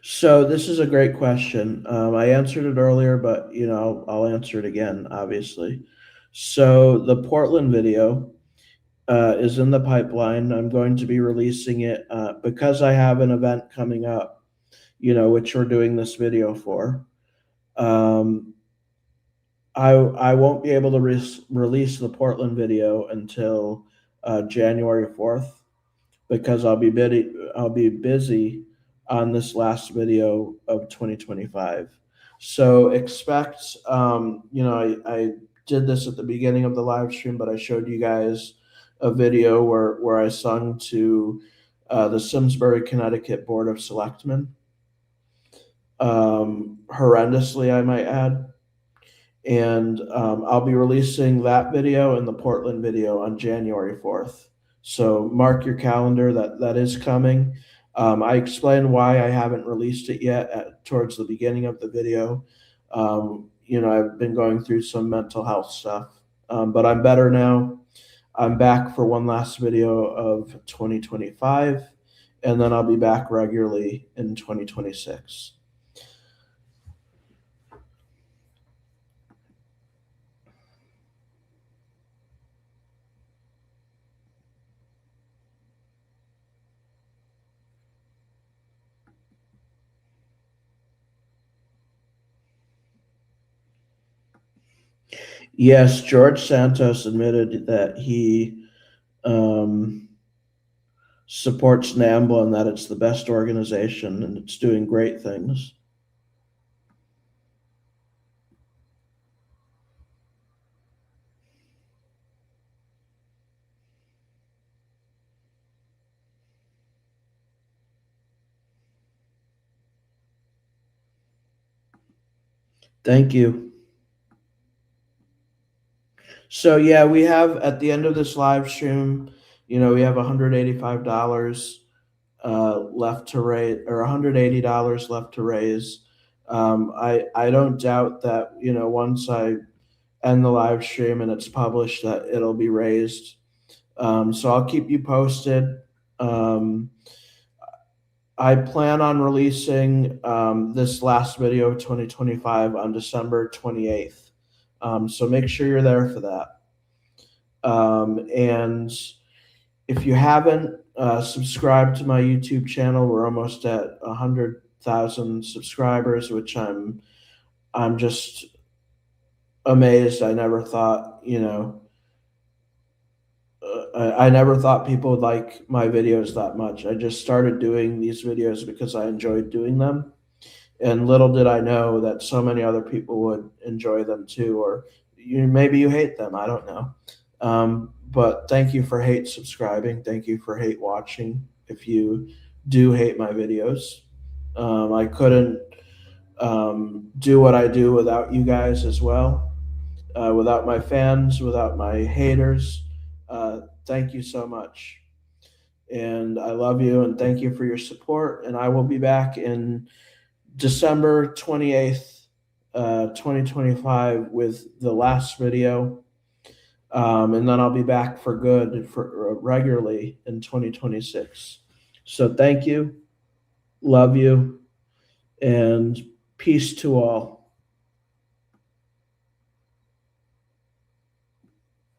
so this is a great question. I answered it earlier, but I'll answer it again, obviously. So the Portland video is in the pipeline. I'm going to be releasing it because I have an event coming up which we're doing this video for. I won't be able to release the Portland video until January 4th because I'll be busy on this last video of 2025. So expect, I did this at the beginning of the live stream, but I showed you guys a video where I sung to the Simsbury, Connecticut Board of Selectmen. Horrendously, I might add. And I'll be releasing that video and the Portland video on January 4th. So mark your calendar, that is coming. I explained why I haven't released it yet towards the beginning of the video. I've been going through some mental health stuff, but I'm better now. I'm back for one last video of 2025, and then I'll be back regularly in 2026. Yes, George Santos admitted that he supports NAMBLA and that it's the best organization and it's doing great things. Thank you. So yeah, we have at the end of this live stream, we have $185 left to raise, or $180 left to raise. I don't doubt that once I end the live stream and it's published that it'll be raised. So I'll keep you posted. I plan on releasing this last video of 2025 on December 28th. So make sure you're there for that. And if you haven't subscribed to my YouTube channel, we're almost at 100,000 subscribers, which I'm just amazed. I never thought, I never thought people would like my videos that much. I just started doing these videos because I enjoyed doing them. And little did I know that so many other people would enjoy them too, or maybe you hate them. I don't know. But thank you for hate subscribing. Thank you for hate watching. If you do hate my videos, I couldn't do what I do without you guys as well, without my fans, without my haters. Thank you so much. And I love you and thank you for your support. And I will be back in December 28th, 2025 with the last video. And then I'll be back for good for regularly in 2026. So thank you, love you, and peace to all.